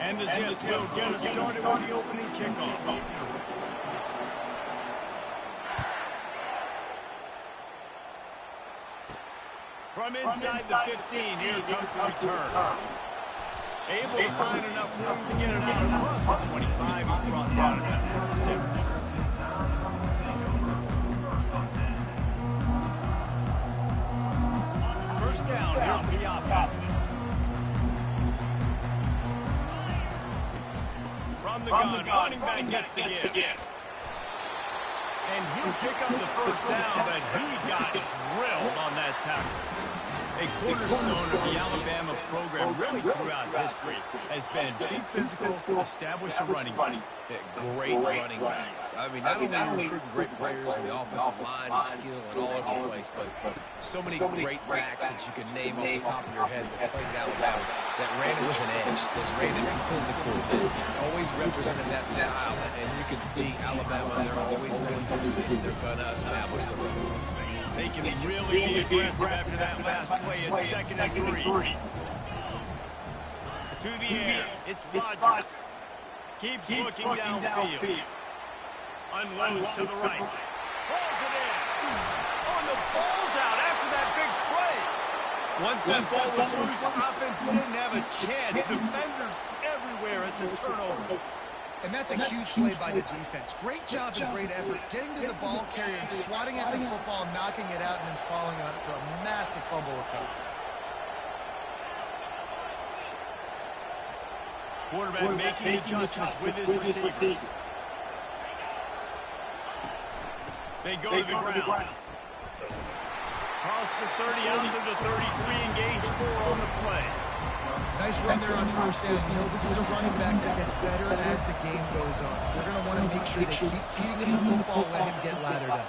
And the Zips will get us started with the opening kickoff. From inside the 15, here comes the return. Able to find enough room to get it out across the 25. He's brought down at 6. First down here for the offense. From the gun, running back gets to give. And he'll pick up the first down, but he got drilled on that tackle. A cornerstone of the Alabama program really throughout history has been be physical, establish a running game. Yeah, great running backs. I mean, not only are you recruiting great players in the offensive line and skill and all over the place, but so many great backs that you can name off the top of your head that played at Alabama, that ran it with an edge, that ran it physical, that always represented that style. And you can see Alabama, they're always going to do this. They're going to establish the run. They can really be aggressive after that last play at 2nd and 3. To the air, it's Rodgers. Keeps looking downfield. Unloads to the right. Pulls it in. Oh, and the ball's out after that big play. Once that ball was loose, offense didn't have a chance. Defenders everywhere. It's a turnover. And that's a huge play by the defense. Great job and great effort getting to the ball carrier and swatting at the football, knocking it out, and then falling on it for a massive fumble recovery. Quarterback making adjustments with his receivers. They go to the ground. Cross the 30 out to the 33, engage 4 on the play. Nice run there on first down. You know, this is a running back that gets better as the game goes on. So they're going to want to make sure they keep feeding him the football, let him get lathered up.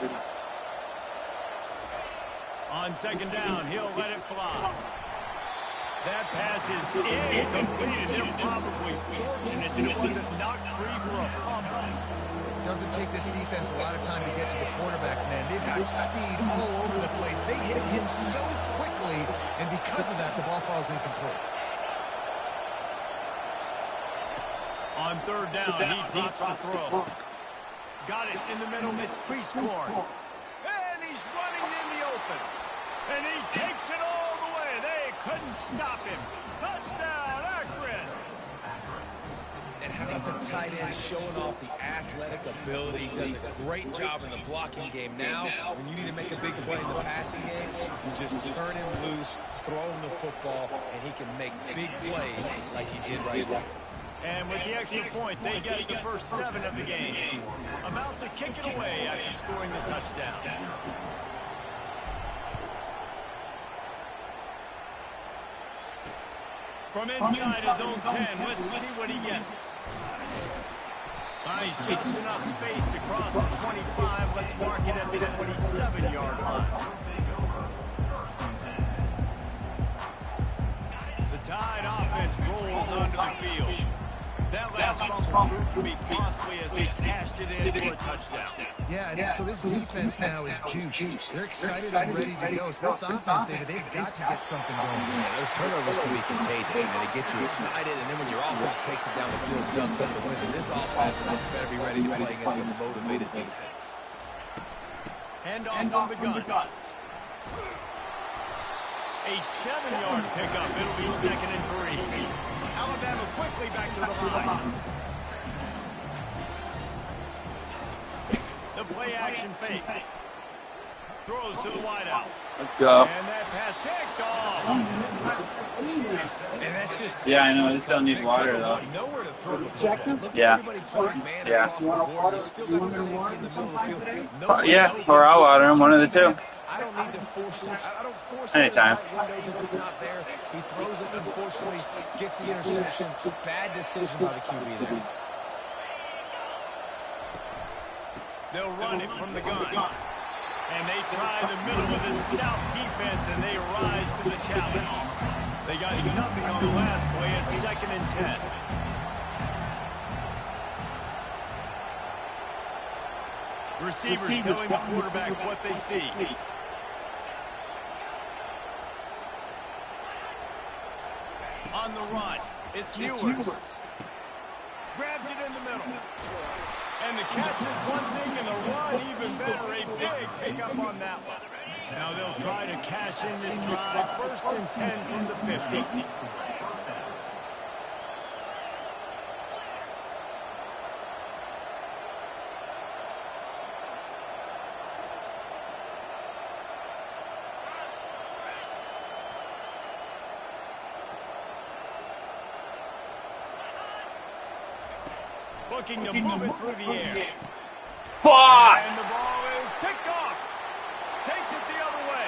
On 2nd down, he'll let it fly. That pass is incomplete. They're probably fortunate that it wasn't knocked free for a fumble. Doesn't take this defense a lot of time to get to the quarterback, man. They've got speed all over the place. They hit him so quickly, and because of that, the ball falls incomplete. On 3rd down, he drops the throw. Got it in the middle. It's Cleescorn. And he's running in the open. And he takes it all the way. They couldn't stop him. Touchdown, Akron. And how about the tight end showing off the athletic ability? Does a great job in the blocking game. Now, when you need to make a big play in the passing game, you just turn him loose, throw him the football, and he can make big plays like he did right now. And with the extra point, they get the first 7 of the game. About to kick it away after scoring the touchdown. From inside his own 10, let's see what he gets. Finds just enough space to cross the 25. Let's mark it at the 27-yard line. The Tide offense rolls onto the field. That last fumble proved to be costly as they cashed it in for a touchdown. Yeah, and so this defense now is juiced. They're excited and ready to go. So this offense, David, they've got to get something going. Yeah, those turnovers can be contagious, and they get you excited, and then when your offense takes it down the field, it does something with it. This offense better be ready to play against a motivated defense. Hand off from the gun. A 7-yard pickup. It'll be 2nd and 3. Alabama quickly back to the line. The play action fake. Throws to the wideout. Let's go. And that pass picked off. And that's just I know. This don't need water though. Nowhere to throw the football. Look Yeah. at everybody playing man across the board. You still got the safety in the middle of the field. No Yeah, or I'll water him. One of the two. I don't need to force it. I don't force Anytime. those tight windows if it's not there. He throws it, unfortunately, gets the interception. Bad decision by the QB there. They'll run it from the gun. And they try the middle with a stout defense, and they rise to the challenge. They got nothing on the last play at 2nd and 10. Receivers telling the quarterback what they see. On the run, it's Ewers. Finds it in the middle. And the catch was one thing, and the run even better. A big pickup on that one. Now they'll try to cash in this drive. 1st and 10 from the 50. Looking to move it through the air. Fuck! And the ball is picked off. Takes it the other way.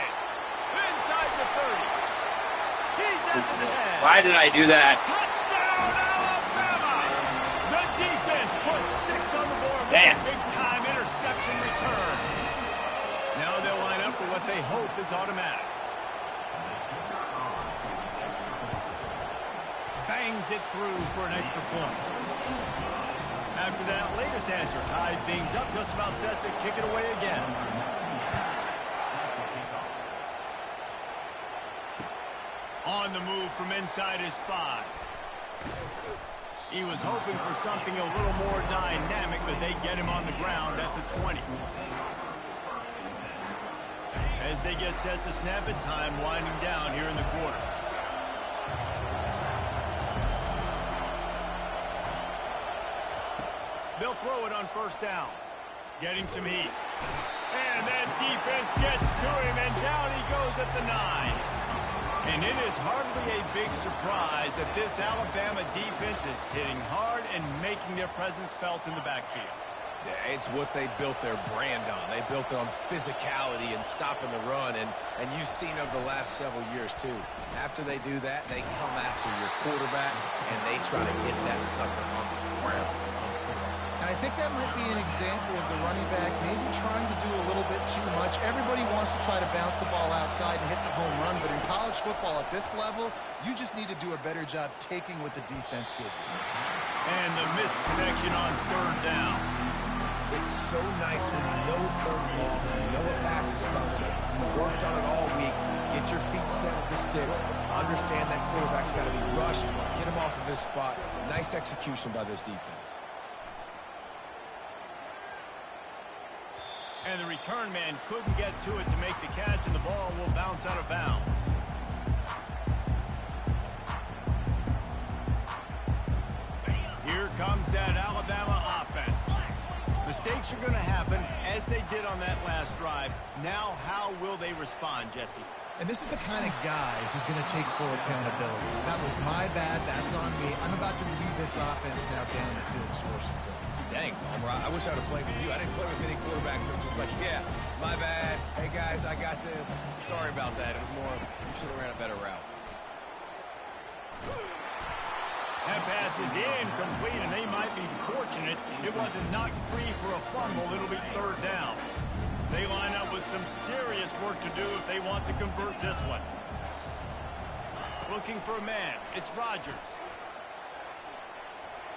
Inside the 30. He's at the 10. Why did I do that? Touchdown, Alabama! The defense puts 6 on the board with Damn. a big-time interception return. Now they'll line up for what they hope is automatic. Bangs it through for an extra point. After that latest answer tied things up, just about set to kick it away again. On the move from inside his 5. He was hoping for something a little more dynamic, but they get him on the ground at the 20. As they get set to snap it, time winding down here in the quarter. They'll throw it on 1st down. Getting some heat. And that defense gets to him, and down he goes at the 9. And it is hardly a big surprise that this Alabama defense is hitting hard and making their presence felt in the backfield. Yeah, it's what they built their brand on. They built it on physicality and stopping the run, and you've seen over the last several years, too. After they do that, they come after your quarterback, and they try to get that sucker on the ground. And I think that might be an example of the running back maybe trying to do a little bit too much. Everybody wants to try to bounce the ball outside and hit the home run, but in college football at this level, you just need to do a better job taking what the defense gives you. And the misconnection on 3rd down. It's so nice when you know it's 3rd and long, you know a pass is coming, you worked on it all week, get your feet set at the sticks, understand that quarterback's got to be rushed, get him off of his spot. Nice execution by this defense. And the return man couldn't get to it to make the catch, and the ball will bounce out of bounds. Here comes that Alabama offense. Mistakes are going to happen, as they did on that last drive. Now, how will they respond, Jesse? And this is the kind of guy who's going to take full accountability. That was my bad. That's on me. I'm about to lead this offense now down the field and score some points. Dang, Homer, I wish I would have played with you. I didn't play with any quarterbacks that were just like, yeah, my bad. Hey, guys, I got this. Sorry about that. It was more, you should have ran a better route. That pass is incomplete, and they might be fortunate it wasn't knocked free for a fumble. It'll be 3rd down. They line up with some serious work to do if they want to convert this one. Looking for a man. It's Rodgers.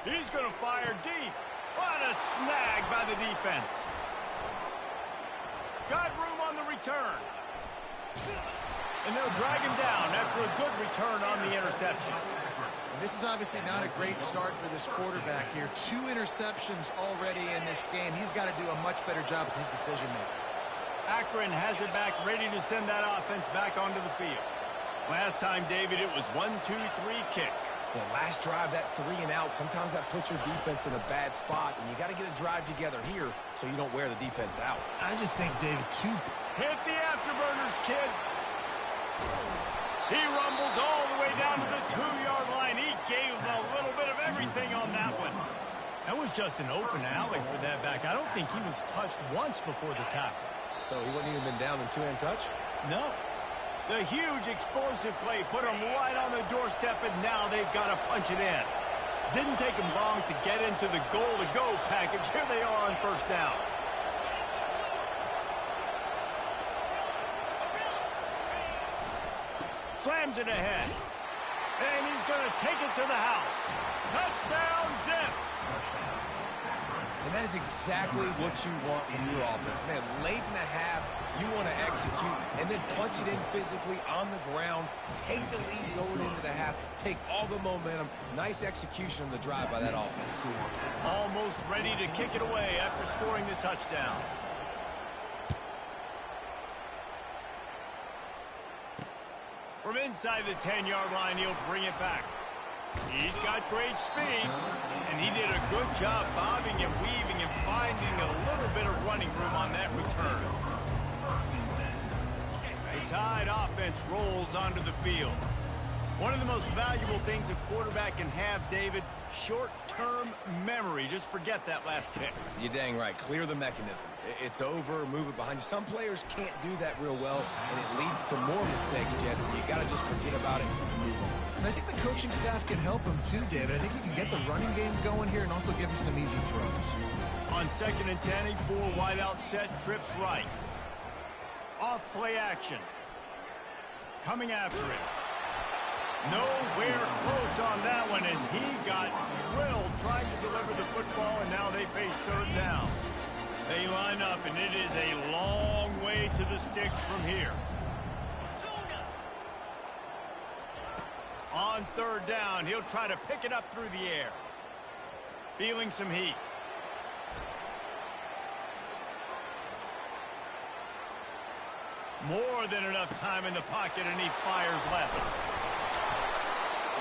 He's going to fire deep. What a snag by the defense. Got room on the return. And they'll drag him down after a good return on the interception. And this is obviously not a great start for this quarterback here. 2 interceptions already in this game. He's got to do a much better job with his decision-making. Akron has it back, ready to send that offense back onto the field. Last time, David, it was 1-2-3 kick. Yeah, last drive, that 3 and out, sometimes that puts your defense in a bad spot, and you got to get a drive together here so you don't wear the defense out. I just think, David, Hit the afterburners, kid. He rumbles all the way down to the 2-yard line. He gave them a little bit of everything on that one. That was just an open alley for that back. I don't think he was touched once before the tackle. So he wouldn't even been down in 2-hand touch? No. The huge explosive play put them right on the doorstep, and now they've got to punch it in. Didn't take them long to get into the goal-to-go package. Here they are on 1st down. Slams it ahead. And he's going to take it to the house. Touchdown, Zips. And that is exactly what you want from your offense. Man, late in the half, you want to execute and then punch it in physically on the ground, take the lead going into the half, take all the momentum. Nice execution on the drive by that offense. Almost ready to kick it away after scoring the touchdown. From inside the 10-yard line, he'll bring it back. He's got great speed, and he did a good job bobbing and weaving and finding a little bit of running room on that return. The Tide offense rolls onto the field. One of the most valuable things a quarterback can have, David, short-term memory. Just forget that last pick. You're dang right. Clear the mechanism. It's over, move it behind you. Some players can't do that real well, and it leads to more mistakes, Jesse. You got to just forget about it and move on. And I think the coaching staff can help him too, David. I think you can get the running game going here and also give him some easy throws. On 2nd and 10, a full wideout set, trips right. Off play action. Coming after it. Nowhere close on that one as he got drilled trying to deliver the football, and now they face 3rd down. They line up, and it is a long way to the sticks from here. On 3rd down, he'll try to pick it up through the air. Feeling some heat. More than enough time in the pocket, and he fires left.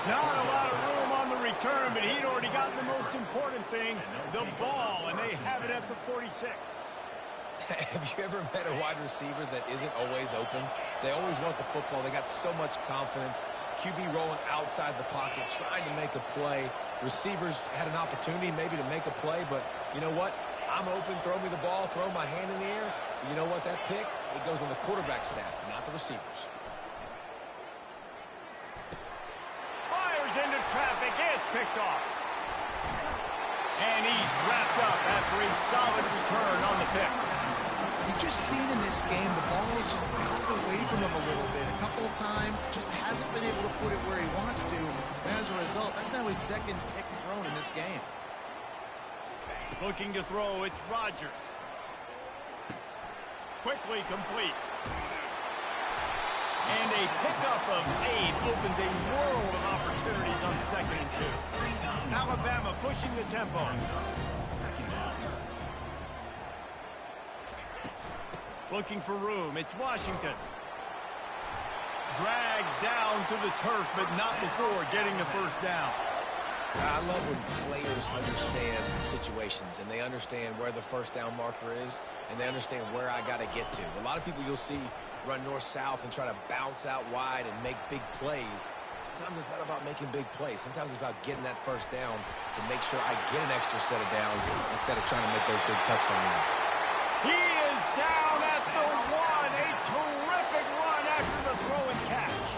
Not a lot of room on the return, but he'd already gotten the most important thing, the ball, and they have it at the 46. Have you ever met a wide receiver that isn't always open? They always want the football. They got so much confidence. QB rolling outside the pocket, trying to make a play. Receivers had an opportunity maybe to make a play, but you know what? I'm open, throw me the ball, throw my hand in the air. You know what? That pick, it goes on the quarterback stats, not the receivers. Fires into traffic, it's picked off. And he's wrapped up after a solid return on the pick. You've just seen in this game, the ball has just gotten away from him a little bit. A couple of times, just hasn't been able to put it where he wants to. And as a result, that's now his 2nd pick thrown in this game. Looking to throw, it's Rodgers. Quickly complete. And a pickup of 8 opens a world of opportunities on 2nd and 2. Alabama pushing the tempo. Looking for room, it's Washington. Dragged down to the turf, but not before getting the 1st down. I love when players understand situations and they understand where the 1st down marker is and they understand where I got to get to. A lot of people you'll see run north-south and try to bounce out wide and make big plays. Sometimes it's not about making big plays. Sometimes it's about getting that 1st down to make sure I get an extra set of downs instead of trying to make those big touchdown runs. He is down at the 1. A terrific run after the throw and catch.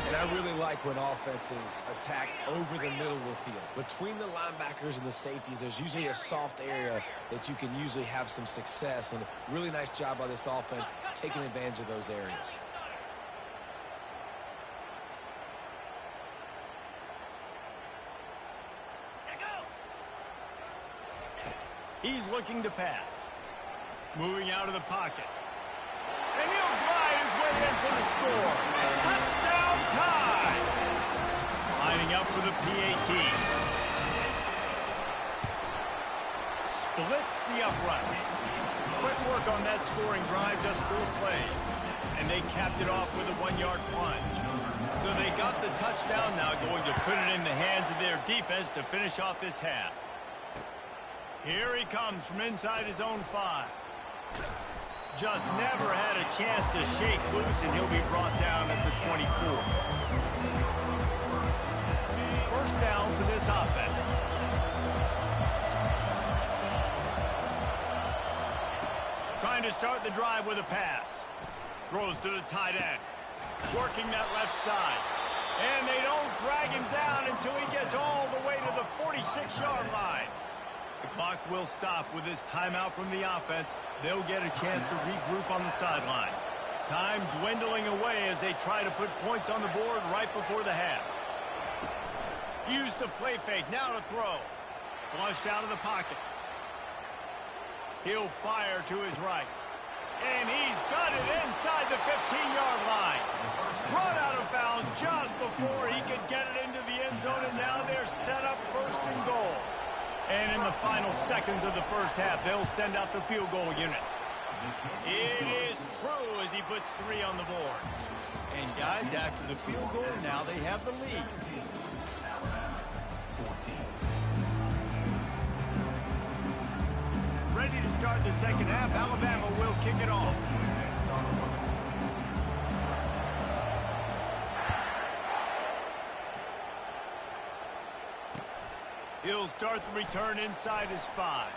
And I really like when offenses attack over the middle of the field. Between the linebackers and the safeties, there's usually a soft area that you can usually have some success. And really nice job by this offense taking advantage of those areas. He's looking to pass. Moving out of the pocket. And he'll glide his way in for the score. Touchdown Tide! Lining up for the PAT. Splits the uprights. Quick work on that scoring drive, just 4 plays. And they capped it off with a 1-yard plunge. So they got the touchdown, now going to put it in the hands of their defense to finish off this half. Here he comes from inside his own 5. Just never had a chance to shake loose, and he'll be brought down at the 24. 1st down for this offense. Trying to start the drive with a pass. Throws to the tight end. Working that left side. And they don't drag him down until he gets all the way to the 46-yard line. The clock will stop with this timeout from the offense. They'll get a chance to regroup on the sideline. Time dwindling away as they try to put points on the board right before the half. Use the play fake, now to throw. Flushed out of the pocket. He'll fire to his right. And he's got it inside the 15-yard line. Run out of bounds just before he could get it into the end zone, and now they're set up first and goal. And in the final seconds of the first half, they'll send out the field goal unit. It is true as he puts 3 on the board. And guys, after the field goal, now they have the lead. Ready to start the second half. Alabama will kick it off. He'll start the return inside his 5.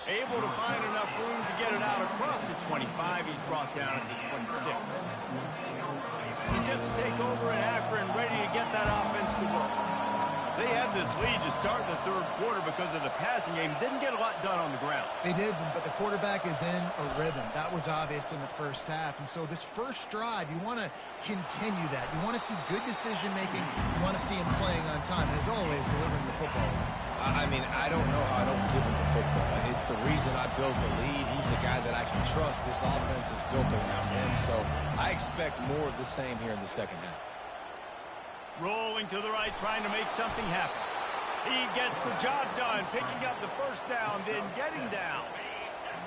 Able to find enough room to get it out across the 25. He's brought down at the 26. The Zips take over at Akron, ready to get that offense to work. They had this lead to start the third quarter because of the passing game. Didn't get a lot done on the ground. They did, but the quarterback is in a rhythm. That was obvious in the first half. And so this first drive, you want to continue that. You want to see good decision-making. You want to see him playing on time. And as always, delivering the football. I mean, I don't know how I don't give him the football. It's the reason I built the lead. He's the guy that I can trust. This offense is built around him. So I expect more of the same here in the second half. Rolling to the right, trying to make something happen. He gets the job done, picking up the first down, then getting down.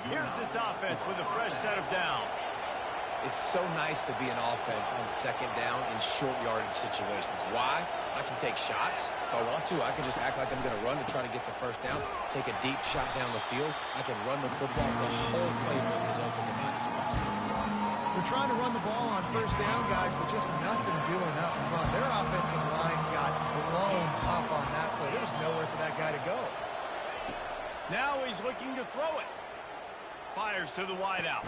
Here's this offense with a fresh set of downs. It's so nice to be an offense on second down in short yardage situations. Why? I can take shots. If I want to, I can just act like I'm going to run to try to get the first down, take a deep shot down the field. I can run the football. The whole playbook is open to my disposal. We're trying to run the ball on first down, guys, but just nothing doing up front. Their offensive line got blown up on that play. There was nowhere for that guy to go. Now he's looking to throw it. Fires to the wideout.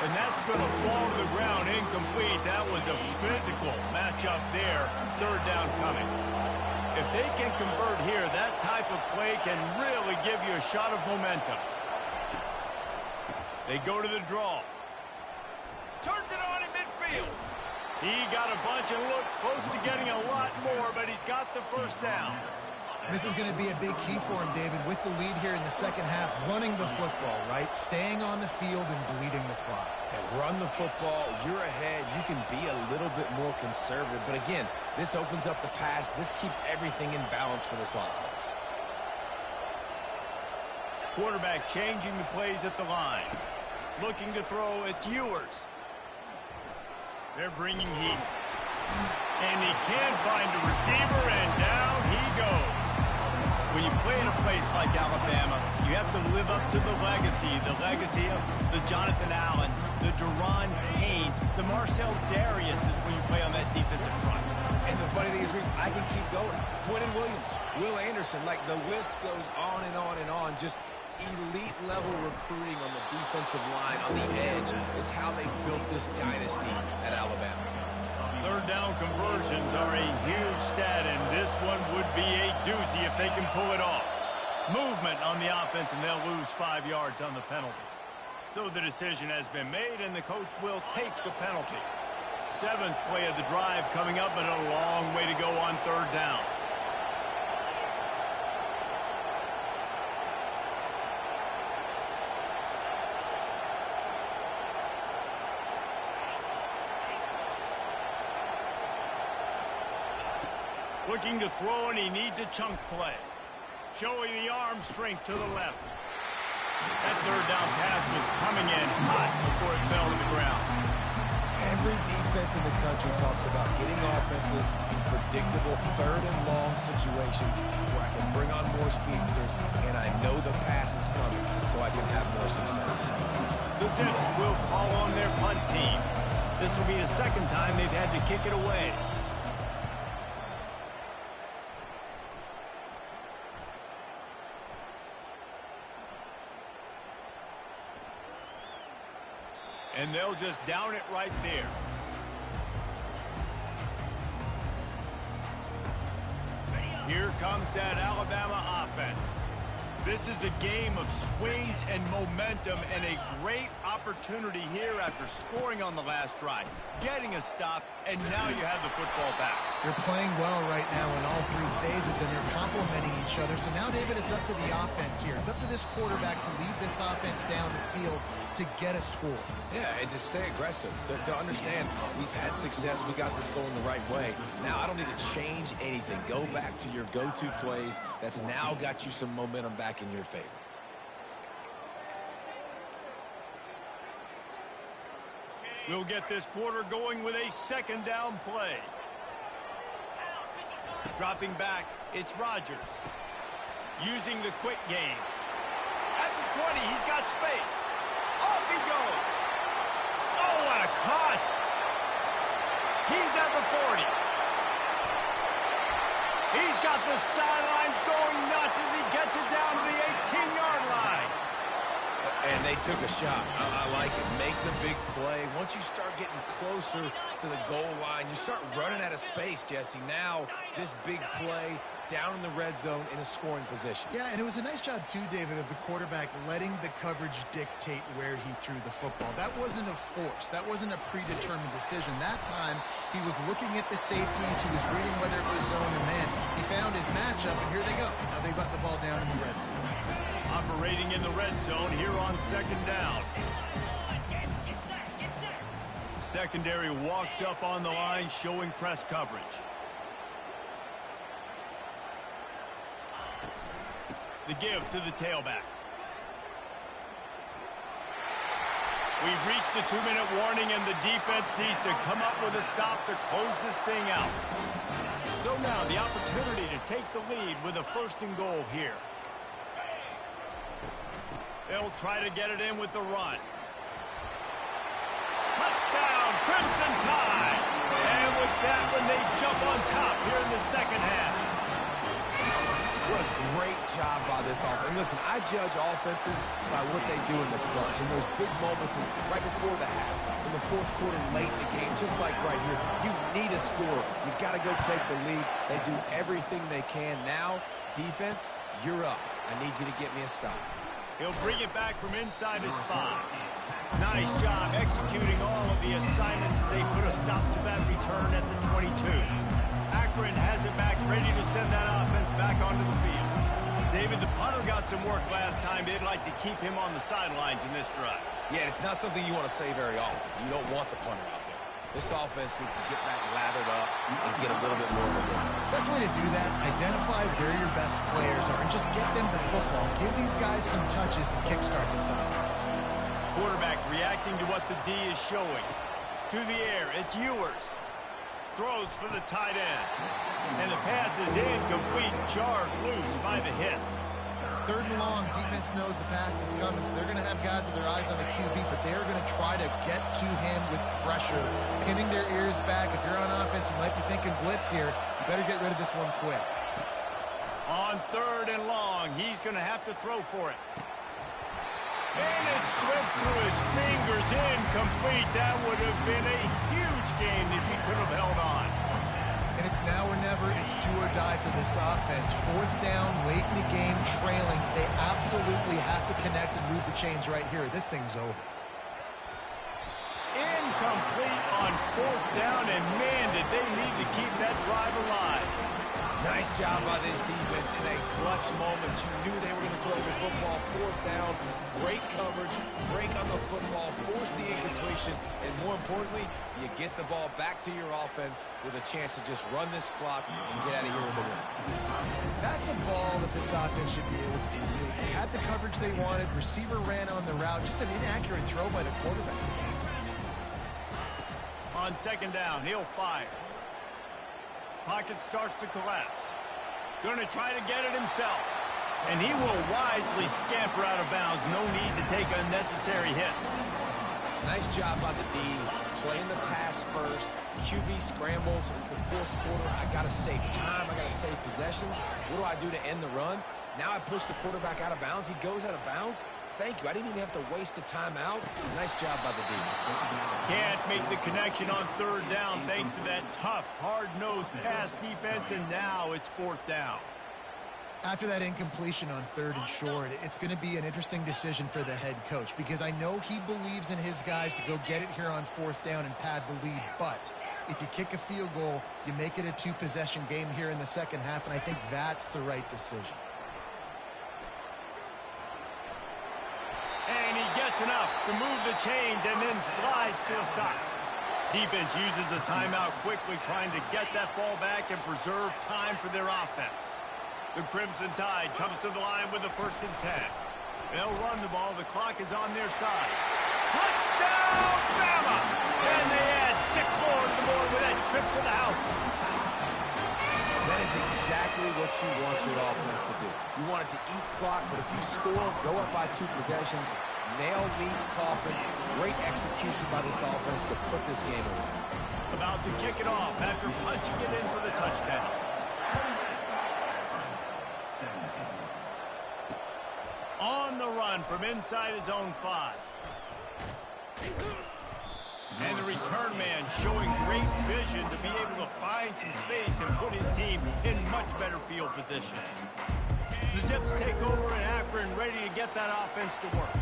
And that's going to fall to the ground incomplete. That was a physical matchup there. Third down coming. If they can convert here, that type of play can really give you a shot of momentum. They go to the draw. Turns it on in midfield. He got a bunch and looked close to getting a lot more, but he's got the first down. This is going to be a big key for him, David, with the lead here in the second half, running the football, right? Staying on the field and bleeding the clock. And run the football, you're ahead, you can be a little bit more conservative. But again, this opens up the pass. This keeps everything in balance for this offense. Quarterback changing the plays at the line. Looking to throw, it's Ewers. They're bringing heat. And he can't find a receiver, and down he goes. When you play in a place like Alabama, you have to live up to the legacy of the Jonathan Allens, the Deron Haynes, the Marcel Dariuses when you play on that defensive front. And the funny thing is, Reese, I can keep going. Quentin Williams, Will Anderson, like the list goes on and on and on. Just elite level recruiting on the defensive line, on the edge, is how they built this dynasty at Alabama. Third down conversions are a huge stat, and this one would be a doozy if they can pull it off. Movement on the offense, and they'll lose 5 yards on the penalty. So the decision has been made, and the coach will take the penalty. 7th play of the drive coming up, but a long way to go on third down. Looking to throw, and he needs a chunk play. Showing the arm strength to the left. That third down pass was coming in hot before it fell to the ground. Every defense in the country talks about getting offenses in predictable third and long situations where I can bring on more speedsters, and I know the pass is coming, so I can have more success. The Zips will call on their punt team. This will be the second time they've had to kick it away. And they'll just down it right there. Here comes that Alabama offense. This is a game of swings and momentum, and a great opportunity here after scoring on the last drive, getting a stop, and now you have the football back. They're playing well right now in all three phases, and they're complementing each other. So now, David, it's up to the offense here. It's up to this quarterback to lead this offense down the field to get a score. Yeah, and to stay aggressive, to understand we've had success, we got this going the right way. Now I don't need to change anything. Go back to your go-to plays. That's now got you some momentum back in your favor. We'll get this quarter going with a second down play. Dropping back, it's Rodgers. Using the quick game. At the 20, he's got space. Off he goes. Oh, what a cut. He's at the 40. He's got the sidelines going nuts as he gets it down to the 18-yard line. And they took a shot. I like it. Make the big play. Once you start getting closer to the goal line, you start running out of space, Jesse. Now, this big play down in the red zone in a scoring position. Yeah, and it was a nice job, too, David, of the quarterback letting the coverage dictate where he threw the football. That wasn't a force. That wasn't a predetermined decision. That time, he was looking at the safeties. He was reading whether it was zone or man. He found his matchup, and here they go. Now they got the ball down in the red zone. Operating in the red zone here on second down. Secondary walks up on the line, showing press coverage. The give to the tailback. We've reached the 2-minute warning, and the defense needs to come up with a stop to close this thing out. So now the opportunity to take the lead with a 1st and goal here. They'll try to get it in with the run. Touchdown, Crimson Tide! And with that one, they jump on top here in the second half. What a great job by this offense. And listen, I judge offenses by what they do in the clutch. In those big moments and right before the half, in the 4th quarter, late in the game, just like right here. You need a score. You got to go take the lead. They do everything they can. Now, defense, you're up. I need you to get me a stop. He'll bring it back from inside his 5. Nice job executing all of the assignments as they put a stop to that return at the 22. Akron has it back, ready to send that offense back onto the field. David, the punter got some work last time. They'd like to keep him on the sidelines in this drive. Yeah, it's not something you want to say very often. You don't want the punter out there. This offense needs to get back lathered up and get a little bit more of a run. Best way to do that, identify where your best players are and just get them the football. Give these guys some touches to kickstart this offense. Quarterback reacting to what the D is showing. To the air, it's Ewers. Throws for the tight end. And the pass is incomplete, jarred loose by the hit. 3rd and long, defense knows the pass is coming, so they're going to have guys with their eyes on the QB, but they're going to try to get to him with pressure, pinning their ears back. If you're on offense, you might be thinking blitz here. You better get rid of this one quick. On 3rd and long, he's going to have to throw for it. And it slips through his fingers, incomplete. That would have been a huge game if he could have held on. And it's now or never. It's do or die for this offense. 4th down, late in the game, trailing. They absolutely have to connect and move the chains right here. This thing's over. Incomplete on 4th down, and man, did they need to keep that drive alive. Nice job by this defense in a clutch moment. You knew they were going to throw the football. 4th down, great coverage, break on the football, force the incompletion, and more importantly, you get the ball back to your offense with a chance to just run this clock and get out of here with a win. That's a ball that this offense should be able to do. They had the coverage they wanted. Receiver ran on the route. Just an inaccurate throw by the quarterback. On 2nd down, he'll fire. Pocket starts to collapse. Going to try to get it himself. And he will wisely scamper out of bounds. No need to take unnecessary hits. Nice job by the D. Playing the pass first. QB scrambles. It's the 4th quarter. I got to save time. I got to save possessions. What do I do to end the run? Now I push the quarterback out of bounds. He goes out of bounds. Thank you. I didn't even have to waste a timeout. Nice job by the D. Can't make the connection on 3rd down thanks to that tough, hard-nosed pass defense, and now it's 4th down. After that incompletion on 3rd and short, it's going to be an interesting decision for the head coach because I know he believes in his guys to go get it here on 4th down and pad the lead, but If you kick a field goal, you make it a two-possession game here in the second half, and I think that's the right decision. And he gets enough to move the chains and then slides to a stop. Defense uses a timeout quickly, trying to get that ball back and preserve time for their offense. The Crimson Tide comes to the line with the 1st and 10. They'll run the ball. The clock is on their side. Touchdown, Bama! And they add 6 more to the board with that trip to the house. That is exactly what you want your offense to do. You want it to eat clock, but if you score, go up by 2 possessions, nail, meet, coffin. Great execution by this offense to put this game away. About to kick it off after punching it in for the touchdown. On the run from inside his own 5. And the return man showing great vision to be able to find some space and put his team in much better field position. The Zips take over in Akron, ready to get that offense to work.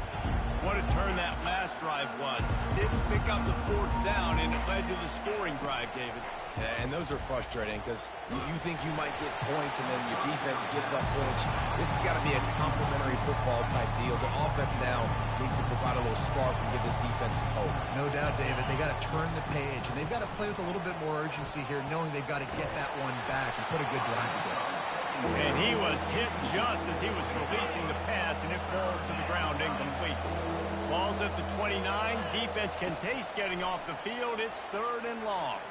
What a turn that last drive was. Didn't pick up the 4th down, and it led to the scoring drive, David. Yeah, and those are frustrating because you think you might get points and then your defense gives up points. This has got to be a complementary football type deal. The offense now needs to provide a little spark and give this defense some hope. No doubt, David. They got to turn the page, and they've got to play with a little bit more urgency here, knowing they've got to get that one back and put a good drive together. And he was hit just as he was releasing the pass, and it falls to the ground incomplete. Ball's at the 29. Defense can taste getting off the field. It's 3rd and long.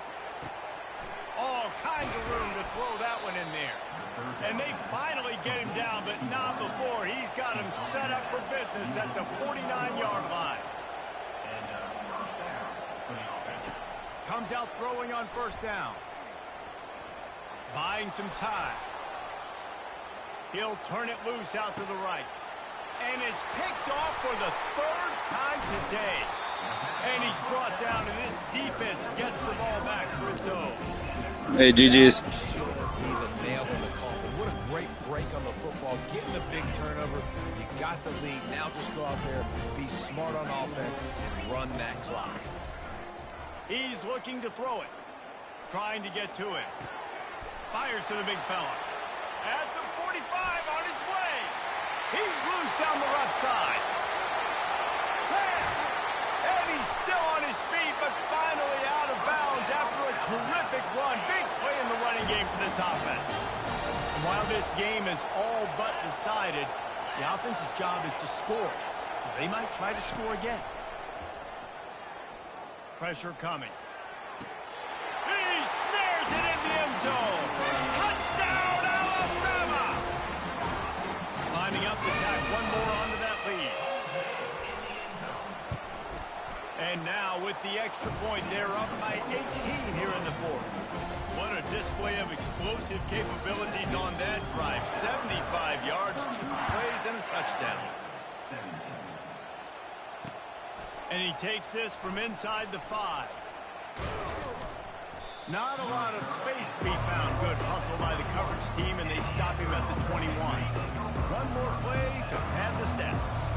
All kinds of room to throw that one in there. And they finally get him down, but not before. He's got him set up for business at the 49-yard line. Comes out throwing on 1st down. Buying some time. He'll turn it loose out to the right. And it's picked off for the 3rd time today. And he's brought down, and this defense gets the ball back for its own. Hey, GG's. Should be the nail in the coffin. What a great break on the football. Getting the big turnover. You got the lead. Now just go out there, be smart on offense, and run that clock. He's looking to throw it. Trying to get to it. Fires to the big fella. At the 45 on his way. He's loose down the left side. 10. And he's still on his feet, but finally out of bounds after a terrific run. Big play in the running game for this offense. And while this game is all but decided, the offense's job is to score. So they might try to score again. Pressure coming. He snares it in the end zone. Touchdown, Alabama! Lining up to tack one more onto that lead. And now with the extra point, they're up by 18 here in the 4th. What a display of explosive capabilities on that drive. 75 yards, 2 plays, and a touchdown. And he takes this from inside the 5. Not a lot of space to be found. Good hustle by the coverage team, and they stop him at the 21. One more play to pad the stats.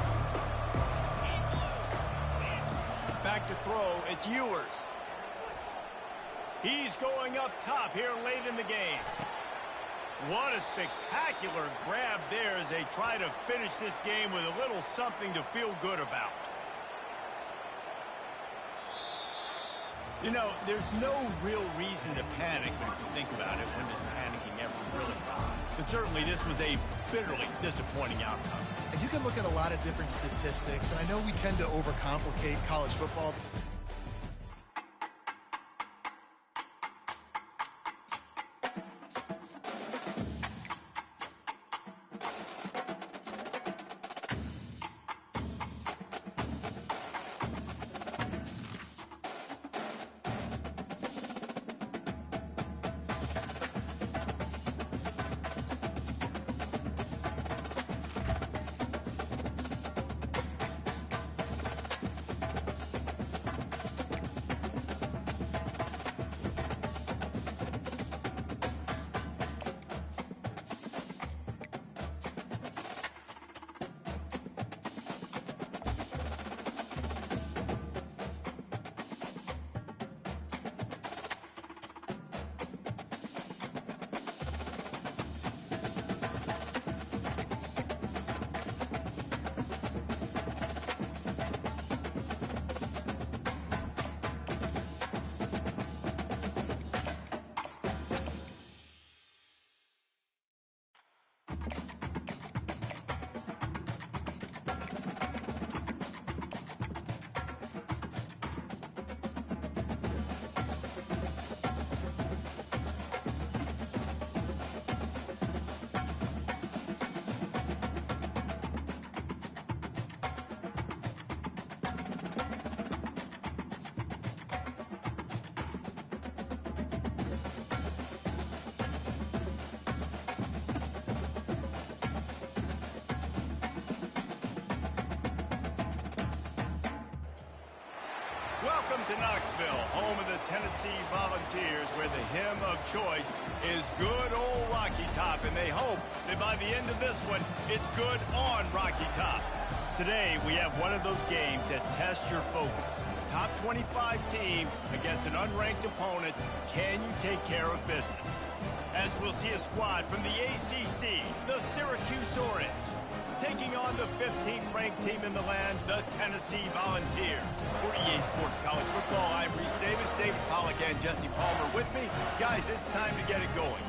Back to throw, it's Ewers. He's going up top here late in the game. What a spectacular grab there as they try to finish this game with a little something to feel good about. You know, there's no real reason to panic, but if you think about it, when does panicking ever really stop? But certainly this was a bitterly disappointing outcome. And you can look at a lot of different statistics, and I know we tend to overcomplicate college football. Welcome to Knoxville, home of the Tennessee Volunteers, where the hymn of choice is good old Rocky Top, and they hope that by the end of this one, it's good on Rocky Top. Today, we have one of those games that tests your focus. Top 25 team against an unranked opponent. Can you take care of business? As we'll see a squad from the ACC, the Syracuse Orange, taking on the 15th ranked team in the land, the Tennessee Volunteers. For EA Sports College Football, I'm Reese Davis, David Pollack, and Jesse Palmer with me. Guys, it's time to get it going.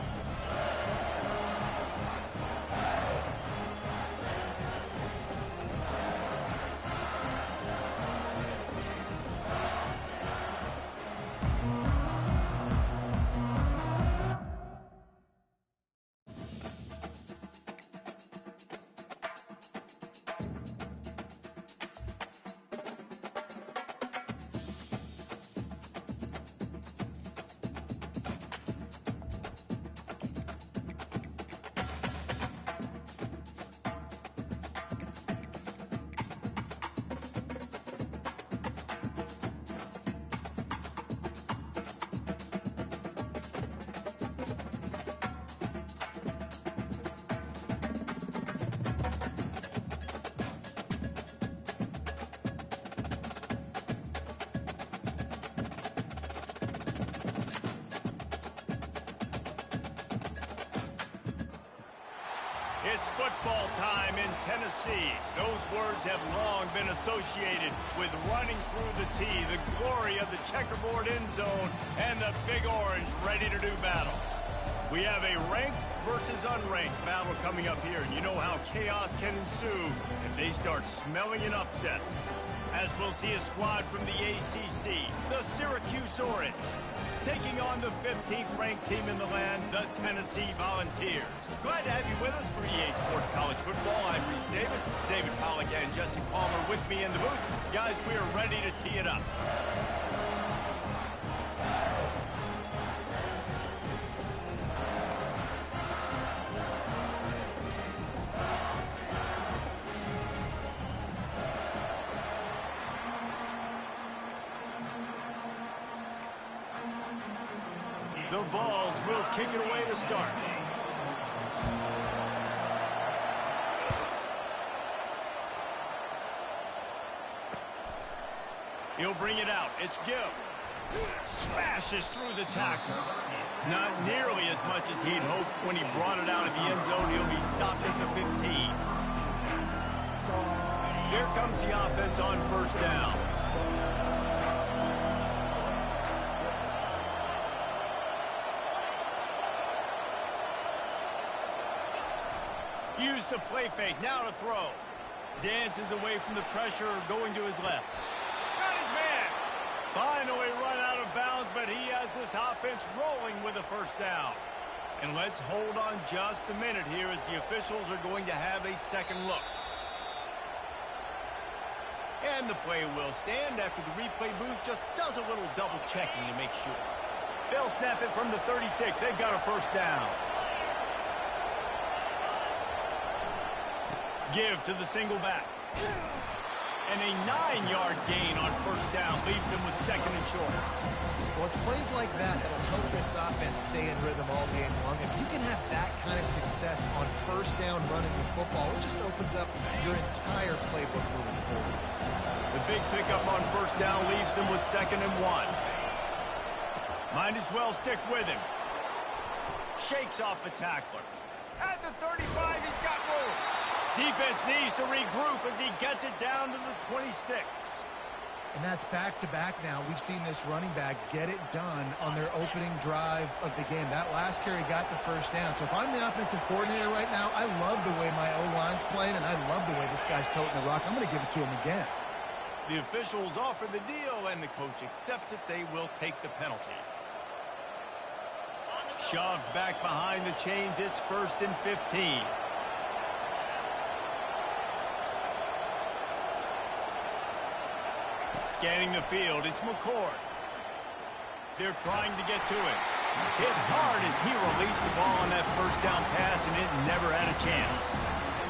It's football time in Tennessee. Those words have long been associated with running through the tee, the glory of the checkerboard end zone, and the Big Orange ready to do battle. We have a ranked versus unranked battle coming up here, and you know how chaos can ensue if they start smelling an upset. As we'll see a squad from the ACC, the Syracuse Orange, taking on the 15th ranked team in the land, the Tennessee Volunteers. Glad to have you with us for EA Sports College Football. I'm Reese Davis, David Pollack, and Jesse Palmer with me in the booth. Guys, we are ready to tee it up. The Vols will kick it away to start. He'll bring it out. It's Gill. Smashes through the tackle. Not nearly as much as he'd hoped when he brought it out of the end zone. He'll be stopped at the 15. Here comes the offense on first down. Use the play fake, now to throw. Dances away from the pressure, going to his left. Got his man. Finally run out of bounds, but he has this offense rolling with a first down. And let's hold on just a minute here as the officials are going to have a second look. And the play will stand after the replay booth just does a little double checking to make sure. They'll snap it from the 36. They've got a first down. Give to the single back. And a 9-yard gain on first down leaves them with second and short. Well, it's plays like that that'll help this offense stay in rhythm all game long. If you can have that kind of success on first down running the football, it just opens up your entire playbook moving forward. The big pickup on first down leaves them with second and 1. Might as well stick with him. Shakes off the tackler. At the 35, he's got room. Defense needs to regroup as he gets it down to the 26. And that's back-to-back now. We've seen this running back get it done on their opening drive of the game. That last carry got the first down. So if I'm the offensive coordinator right now, I love the way my O-line's playing, and I love the way this guy's toting the rock. I'm going to give it to him again. The officials offer the deal, and the coach accepts it. They will take the penalty. Shoves back behind the chains. It's first and 15. Scanning the field, it's McCord. They're trying to get to it. Hit hard as he released the ball on that first down pass, and it never had a chance.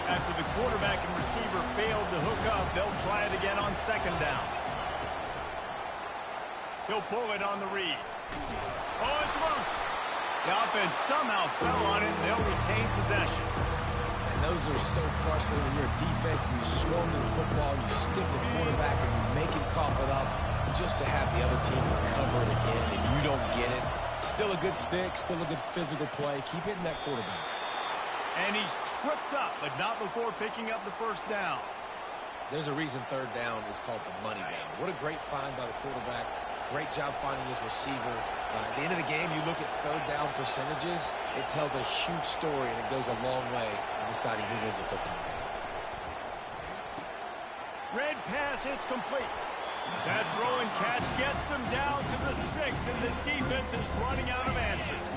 After the quarterback and receiver failed to hook up, they'll try it again on second down. He'll pull it on the read. Oh, it's loose. The offense somehow fell on it, and they'll retain possession. And those are so frustrating when you're a defense and you swarm to the football, and you stick the quarterback, and you make him cough it up just to have the other team recover it again, and you don't get it. Still a good stick, still a good physical play. Keep hitting that quarterback. And he's tripped up, but not before picking up the first down. There's a reason third down is called the money down. What a great find by the quarterback. Great job finding his receiver. At the end of the game, you look at third down percentages, it tells a huge story, and it goes a long way in deciding who wins a football game. Red pass, it's complete. That throw and catch gets them down to the 6, and the defense is running out of answers.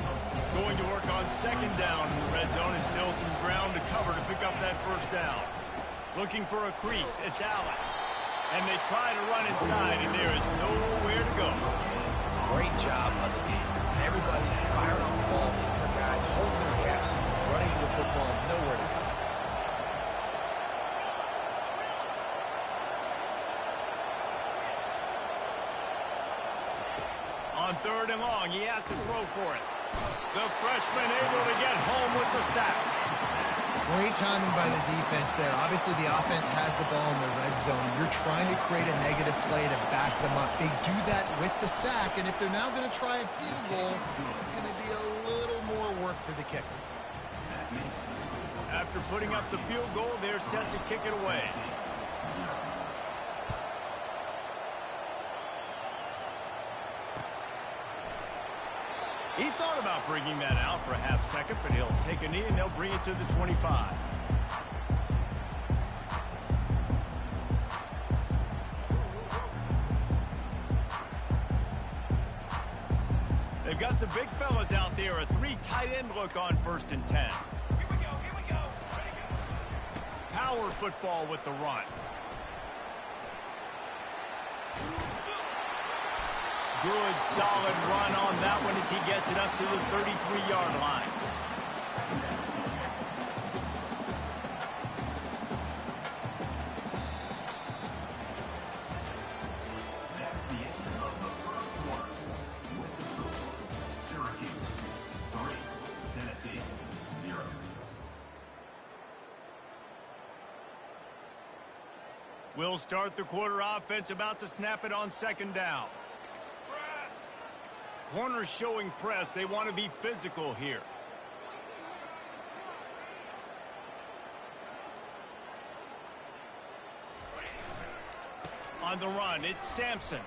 Going to work on second down. The red zone is still some ground to cover to pick up that first down. Looking for a crease, it's Allen. And they try to run inside, and there is nowhere to go. Great job on the defense. Everybody firing off the ball, hitting their guys, holding their gaps, running to the football, nowhere to go. On third and long, he has to throw for it. The freshman able to get home with the sack. Great timing by the defense there. Obviously, the offense has the ball in the red zone, and you're trying to create a negative play to back them up. They do that with the sack, and if they're now going to try a field goal, it's going to be a little more work for the kicker. After putting up the field goal, they're set to kick it away. He thought about bringing that out for a half second, but he'll take a knee and they'll bring it to the 25. They've got the big fellas out there, a 3 tight end look on 1st and 10. Here we go, here we go. Ready, go. Power football with the run. Good, solid run on that one as he gets it up to the 33-yard line. That's the end of the first quarter. Syracuse 3, Tennessee 0. We'll start the quarter offense, about to snap it on second down. Corners showing press. They want to be physical here. On the run, it's Sampson.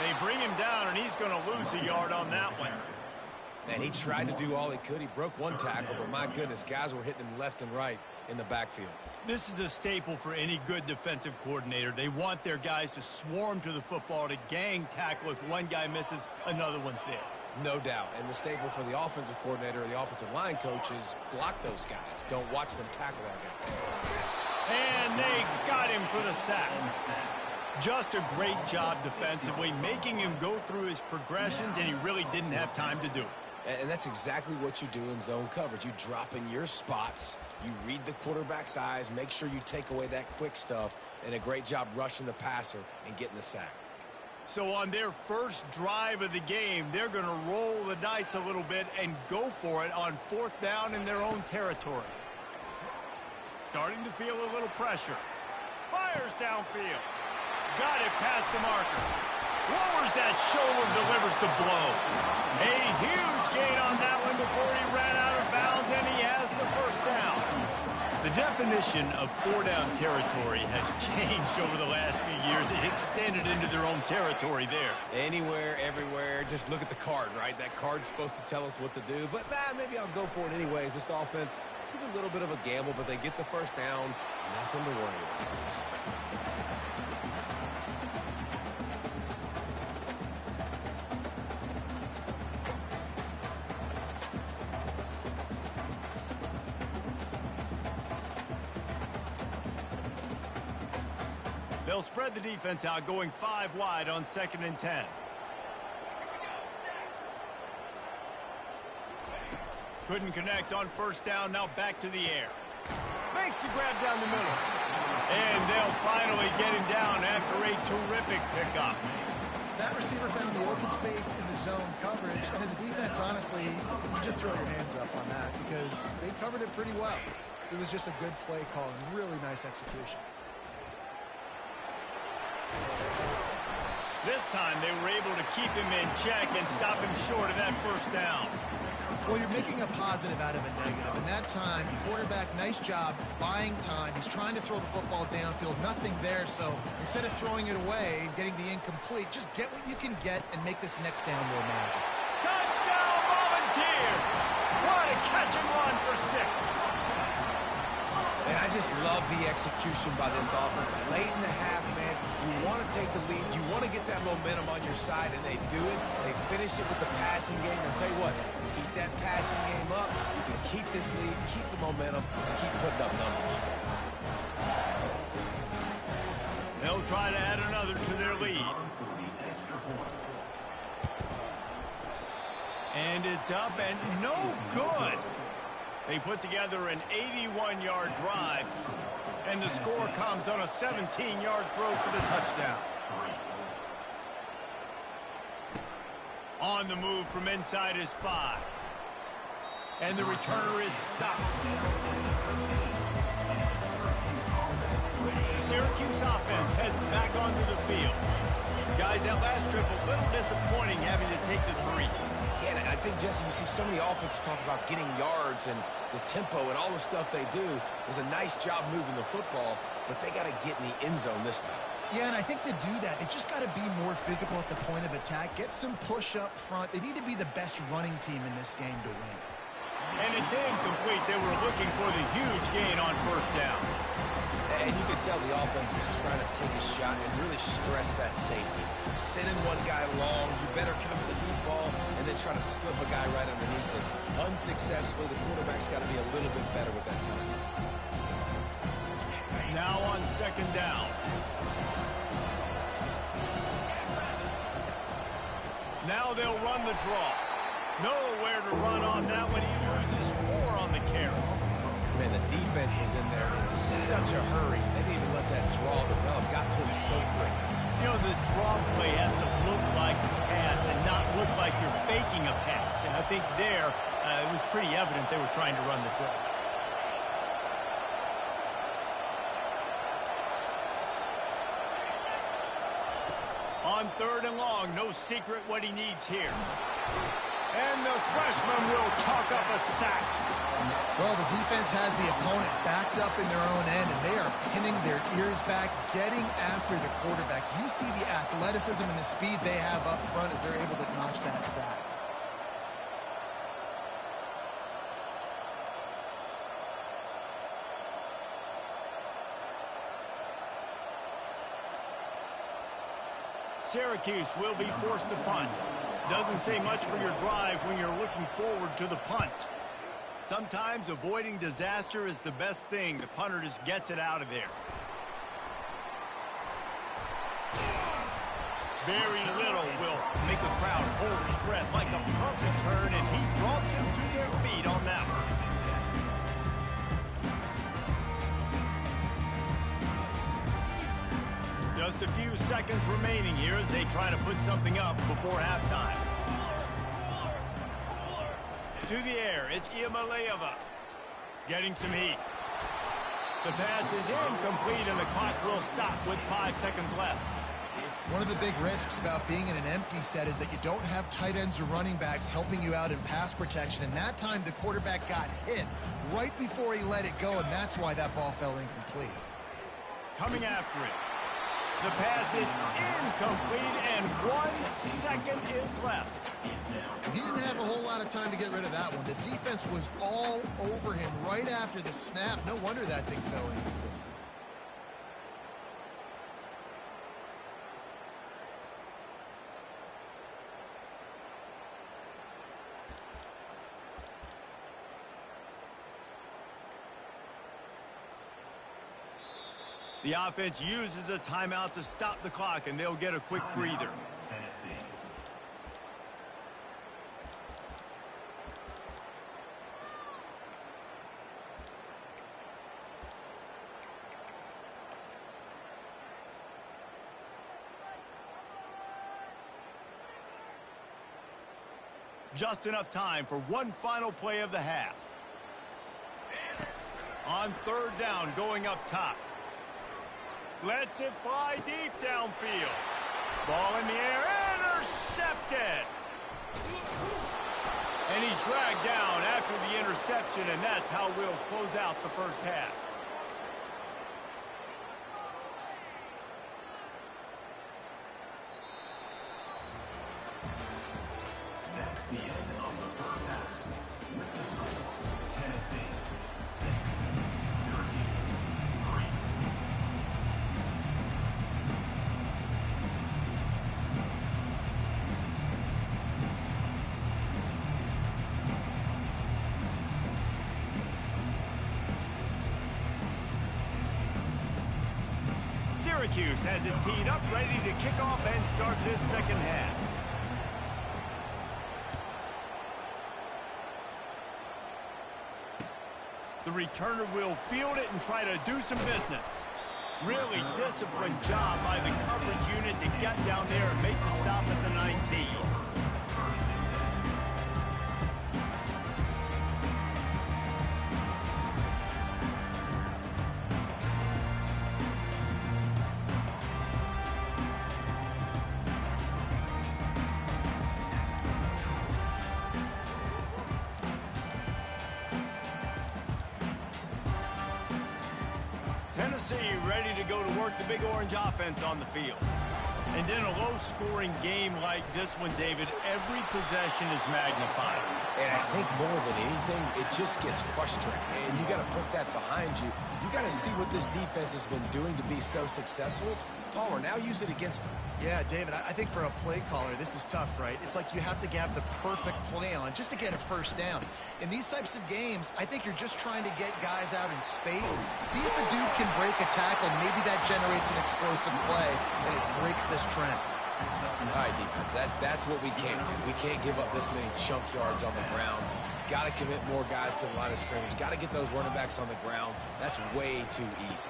They bring him down, and he's going to lose a yard on that one. And he tried to do all he could. He broke one tackle, but my goodness, guys were hitting him left and right in the backfield. This is a staple for any good defensive coordinator. They want their guys to swarm to the football, to gang tackle. If one guy misses, another one's there. No doubt. And the staple for the offensive coordinator or the offensive line coach is block those guys. Don't watch them tackle our guys. And they got him for the sack. Just a great job defensively, making him go through his progressions, and he really didn't have time to do it. And that's exactly what you do in zone coverage. You drop in your spots, you read the quarterback's eyes, make sure you take away that quick stuff, and a great job rushing the passer and getting the sack. So on their first drive of the game, they're going to roll the dice a little bit and go for it on 4th down in their own territory. Starting to feel a little pressure. Fires downfield. Got it past the marker. Lowers that shoulder, delivers the blow. A huge gain on that one before he ran out of bounds, and he has the first down. The definition of 4-down territory has changed over the last few years. It extended into their own territory there. Anywhere, everywhere, just look at the card, right? That card's supposed to tell us what to do, but maybe I'll go for it anyways. This offense took a little bit of a gamble, but they get the first down. Nothing to worry about. They'll spread the defense out, going 5 wide on 2nd and 10. Couldn't connect on 1st down, now back to the air. Makes the grab down the middle. And they'll finally get him down after a terrific pickup. That receiver found the open space in the zone coverage, and as a defense, honestly, you just throw your hands up on that because they covered it pretty well. It was just a good play call and really nice execution. This time they were able to keep him in check and stop him short of that first down. Well, you're making a positive out of a negative, and that time, quarterback, nice job buying time. He's trying to throw the football downfield, nothing there, so instead of throwing it away and getting the incomplete, just get what you can get and make this next down more manageable. Touchdown, Volunteers! What a catch and run for 6. Man, I just love the execution by this offense. Late in the half, man, you want to take the lead. You want to get that momentum on your side, and they do it. They finish it with the passing game. I'll tell you what, keep that passing game up. You can keep this lead, keep the momentum, and keep putting up numbers. They'll try to add another to their lead. And it's up and no good. They put together an 81-yard drive, and the score comes on a 17-yard throw for the touchdown. On the move from inside his 5. And the returner is stopped. Syracuse offense heads back onto the field. Guys, that last trip a little disappointing having to take the 3. Yeah, and I think, Jesse, you see so many offenses talk about getting yards and the tempo and all the stuff they do. It was a nice job moving the football, but they got to get in the end zone this time. Yeah, and I think to do that, they just got to be more physical at the point of attack, get some push up front. They need to be the best running team in this game to win. And it's incomplete. They were looking for the huge gain on first down. And you could tell the offense was just trying to take a shot and really stress that safety. Sending one guy long, you better cover the deep ball, and then try to slip a guy right underneath it. Unsuccessfully, the quarterback's got to be a little bit better with that time. Now on second down. Now they'll run the draw. Nowhere to run on that one. He loses 4 on the carry. Man, the defense was in there in such a hurry. They didn't even let that draw develop. Got to him so quick. You know, the draw play has to look like a pass and not look like you're faking a pass. And I think there, it was pretty evident they were trying to run the draw. On third and long, no secret what he needs here. And the freshman will chalk up a sack. Well, the defense has the opponent backed up in their own end, and they are pinning their ears back, getting after the quarterback. You see the athleticism and the speed they have up front as they're able to notch that sack. Syracuse will be forced to punt. Doesn't say much for your drive when you're looking forward to the punt. Sometimes avoiding disaster is the best thing. The punter just gets it out of there. Very little will make a crowd hold its breath like a punt return, and he brought them to their feet on that one. Just a few seconds remaining here as they try to put something up before halftime. To the air, it's Iamaleava getting some heat. The pass is incomplete, and the clock will stop with 5 seconds left. One of the big risks about being in an empty set is that you don't have tight ends or running backs helping you out in pass protection, and that time the quarterback got hit right before he let it go, and that's why that ball fell incomplete. Coming after it. The pass is incomplete, and 1 second is left. He didn't have a whole lot of time to get rid of that one. The defense was all over him right after the snap. No wonder that thing fell incomplete. The offense uses a timeout to stop the clock, and they'll get a quick breather. Just enough time for one final play of the half. On third down, going up top. Lets it fly deep downfield. Ball in the air, intercepted. And he's dragged down after the interception, and that's how we'll close out the first half. That's the end of the first half. With the score, Tennessee 6, Syracuse 3. Syracuse has it teed up, ready to kick off and start this second half. The returner will field it and try to do some business. Really disciplined job by the coverage unit to get down there and make the stop at the 19. Tennessee ready to go to work the Big Orange offense on the field. And in a low-scoring game like this one, David, every possession is magnified. And I think more than anything, it just gets frustrating. And you got to put that behind you. You got to see what this defense has been doing to be so successful. Palmer, now use it against them. Yeah, David, I think for a play caller, this is tough, right? It's like you have to have the perfect play on just to get a first down. In these types of games, I think you're just trying to get guys out in space, see if a dude can break a tackle. Maybe that generates an explosive play, and it breaks this trend. All right, defense, that's what we can't do. We can't give up this many chunk yards on the ground. Got to commit more guys to the line of scrimmage. Got to get those running backs on the ground. That's way too easy.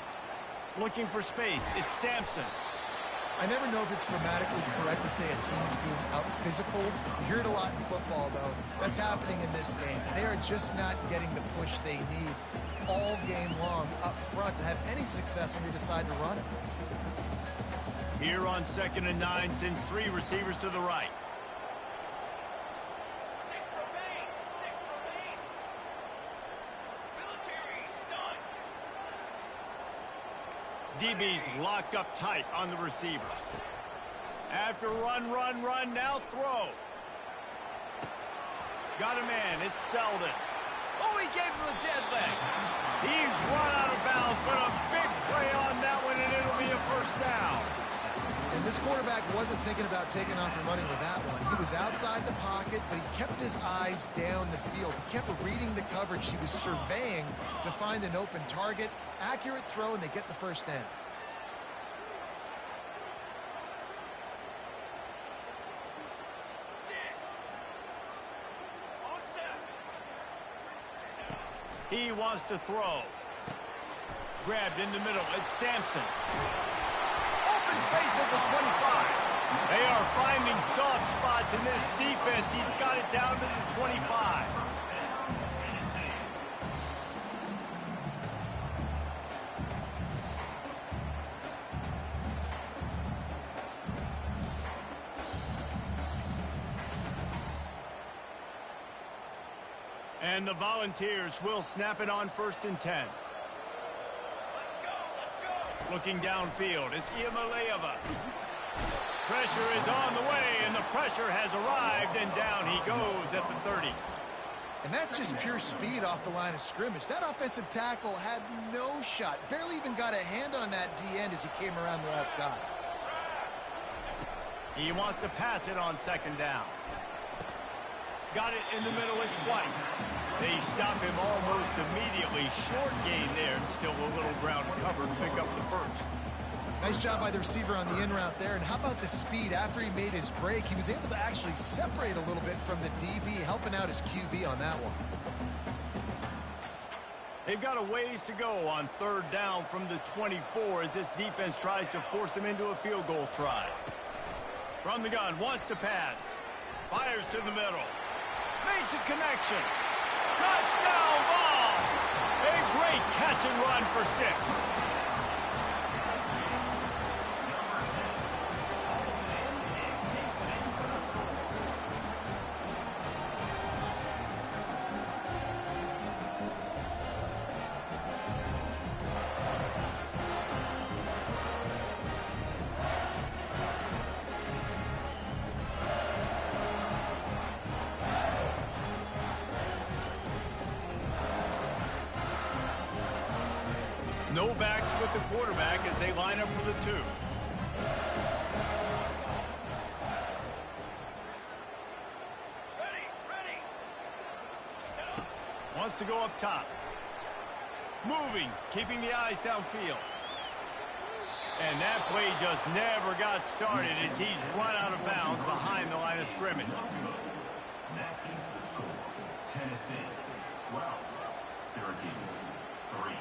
Looking for space. It's Sampson. I never know if it's grammatically correct to say a team's being out-physicaled. You hear it a lot in football, though. That's happening in this game. They are just not getting the push they need all game long up front to have any success when they decide to run it. Here on 2nd and 9, sends 3 receivers to the right. 6 remain. 6 remain. Military stunned. DB's locked up tight on the receivers. After run, now throw. Got a man, it's Selden. Oh, he gave him a dead leg. He's run out of bounds, but a big play on that one, and it'll be a first down. And this quarterback wasn't thinking about taking off and running with that one. He was outside the pocket, but he kept his eyes down the field. He kept reading the coverage. He was surveying to find an open target. Accurate throw, and they get the first down. He wants to throw. Grabbed in the middle. It's Sampson. Open space at the 25. They are finding soft spots in this defense. He's got it down to the 25. And the Volunteers will snap it on 1st and 10. Looking downfield, it's Iamaleava. Pressure is on the way, and the pressure has arrived, and down he goes at the 30. And that's just pure speed off the line of scrimmage. That offensive tackle had no shot. Barely even got a hand on that D-end as he came around the outside. He wants to pass it on 2nd down. Got it in the middle, it's White. They stop him almost immediately. Short gain there, and still a little ground covered. Pick up the first. Nice job by the receiver on the in route there. And how about the speed after he made his break? He was able to actually separate a little bit from the DB, helping out his QB on that one. They've got a ways to go on 3rd down from the 24 as this defense tries to force him into a field goal try. From the gun, wants to pass. Fires to the middle. Makes a connection. Touchdown ball. A great catch and run for 6. No backs with the quarterback as they line up for the 2. Ready. Wants to go up top. Moving, keeping the eyes downfield. And that play just never got started as he's run out of bounds behind the line of scrimmage. That keeps the score. Tennessee 12, Syracuse 3.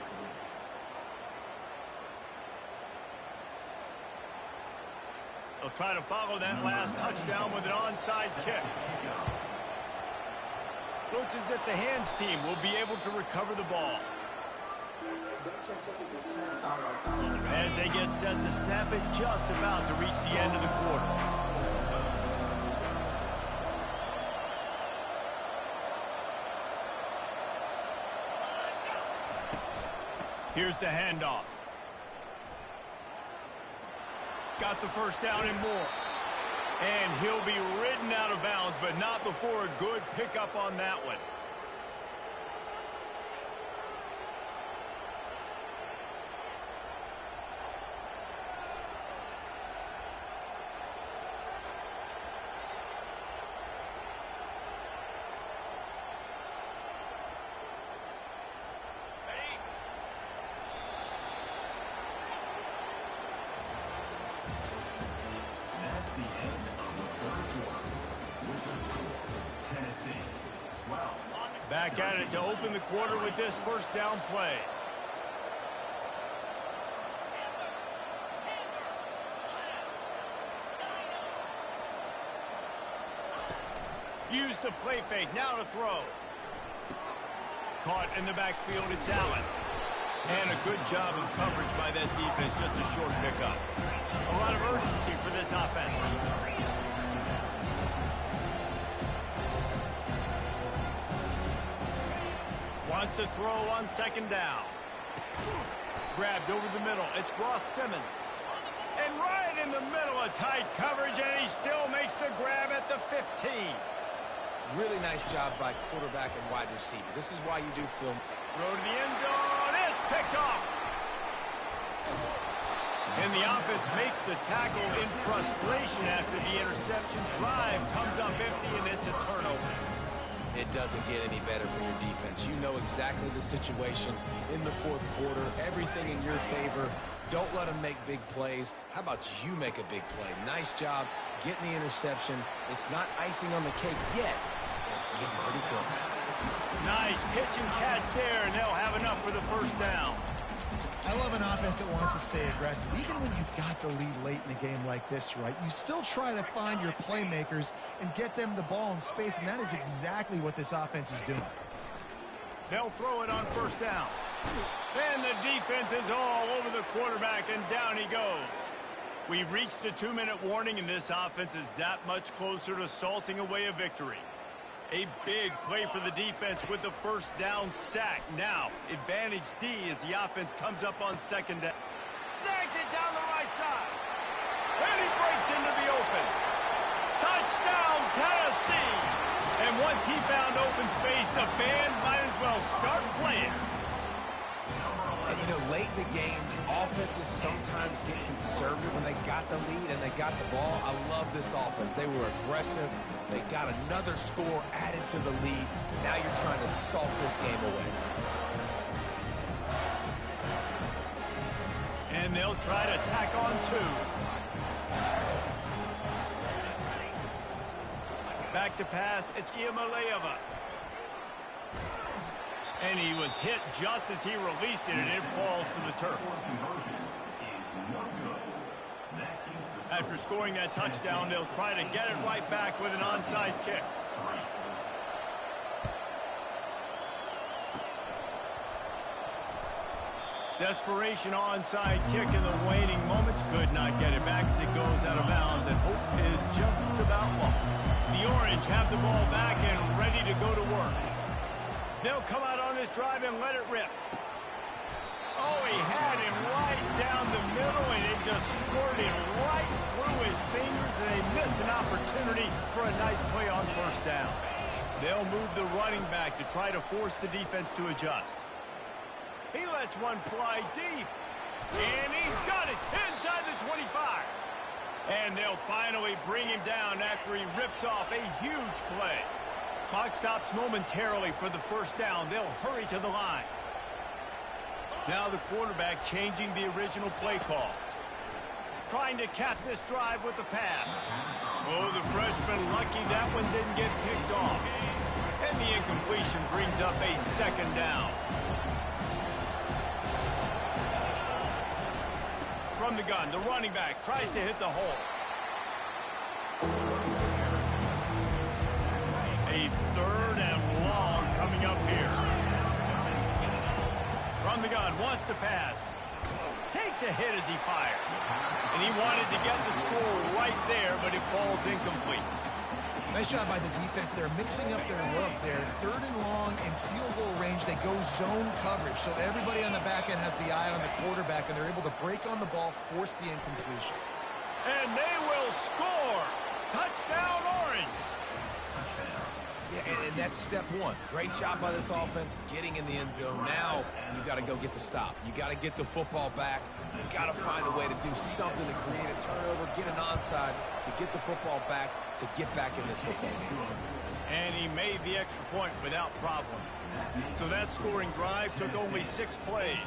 They'll try to follow that last touchdown with an onside kick. Looks as if the hands team will be able to recover the ball. As they get set to snap it, just about to reach the end of the quarter. Here's the handoff. Got the first down and more. And he'll be ridden out of bounds, but not before a good pickup on that one. That's the end of the third quarter. With the score, Tennessee 12. Back at it to open the quarter with this first down play. Use the play fake, now to throw. Caught in the backfield, it's Allen. And a good job of coverage by that defense, just a short pickup. A lot of urgency for this offense. Wants to throw on second down. Grabbed over the middle, it's Ross Simmons. And right in the middle of tight coverage, and he still makes the grab at the 15. Really nice job by quarterback and wide receiver. This is why you do film. Throw to the end zone, it's picked off. And the offense makes the tackle in frustration after the interception. Drive comes up empty, and it's a turnover. It doesn't get any better for your defense. You know exactly the situation in the fourth quarter. Everything in your favor. Don't let them make big plays. How about you make a big play? Nice job getting the interception. It's not icing on the cake yet. It's getting pretty close. Nice pitch and catch there, and they'll have enough for the first down. I love an offense that wants to stay aggressive. Even when you've got the lead late in a game like this, right, you still try to find your playmakers and get them the ball in space, and that is exactly what this offense is doing. They'll throw it on first down. And the defense is all over the quarterback, and down he goes. We've reached the 2-minute warning, and this offense is that much closer to salting away a victory. A big play for the defense with the first down sack. Now, advantage D as the offense comes up on second down. Snags it down the right side. And he breaks into the open. Touchdown, Tennessee! And once he found open space, the band might as well start playing. And, you know, late in the games, offenses sometimes get conservative when they got the lead and they got the ball. I love this offense. They were aggressive. They got another score added to the lead. Now you're trying to salt this game away. And they'll try to tack on 2. Back to pass, it's Iamaleava. And he was hit just as he released it, and it falls to the turf. After scoring that touchdown, they'll try to get it right back with an onside kick. Desperation onside kick in the waning moments. Could not get it back as it goes out of bounds, and hope is just about lost. The Orange have the ball back and ready to go to work. They'll come out on this drive and let it rip. Oh, he had him right down the middle, and it just squirted right through his fingers, and they miss an opportunity for a nice play on first down. They'll move the running back to try to force the defense to adjust. He lets one fly deep, and he's got it inside the 25. And they'll finally bring him down after he rips off a huge play. Clock stops momentarily for the first down. They'll hurry to the line. Now the quarterback changing the original play call. Trying to cap this drive with a pass. Oh, the freshman lucky that one didn't get picked off. And the incompletion brings up a second down. From the gun, the running back tries to hit the hole. A third and long coming up here. From the gun, wants to pass. Takes a hit as he fires. And he wanted to get the score right there, but it falls incomplete. Nice job by the defense. They're mixing up their look. They're third and long in field goal range. They go zone coverage. So everybody on the back end has the eye on the quarterback, and they're able to break on the ball, force the incompletion. And they will score. Touchdown, Orange. Yeah, and that's step one. Great job by this offense getting in the end zone. Now you got to go get the stop. You got to get the football back. You got to find a way to do something to create a turnover, get an onside, to get the football back, to get back in this football game. And he made the extra point without problem. So that scoring drive took only 6 plays.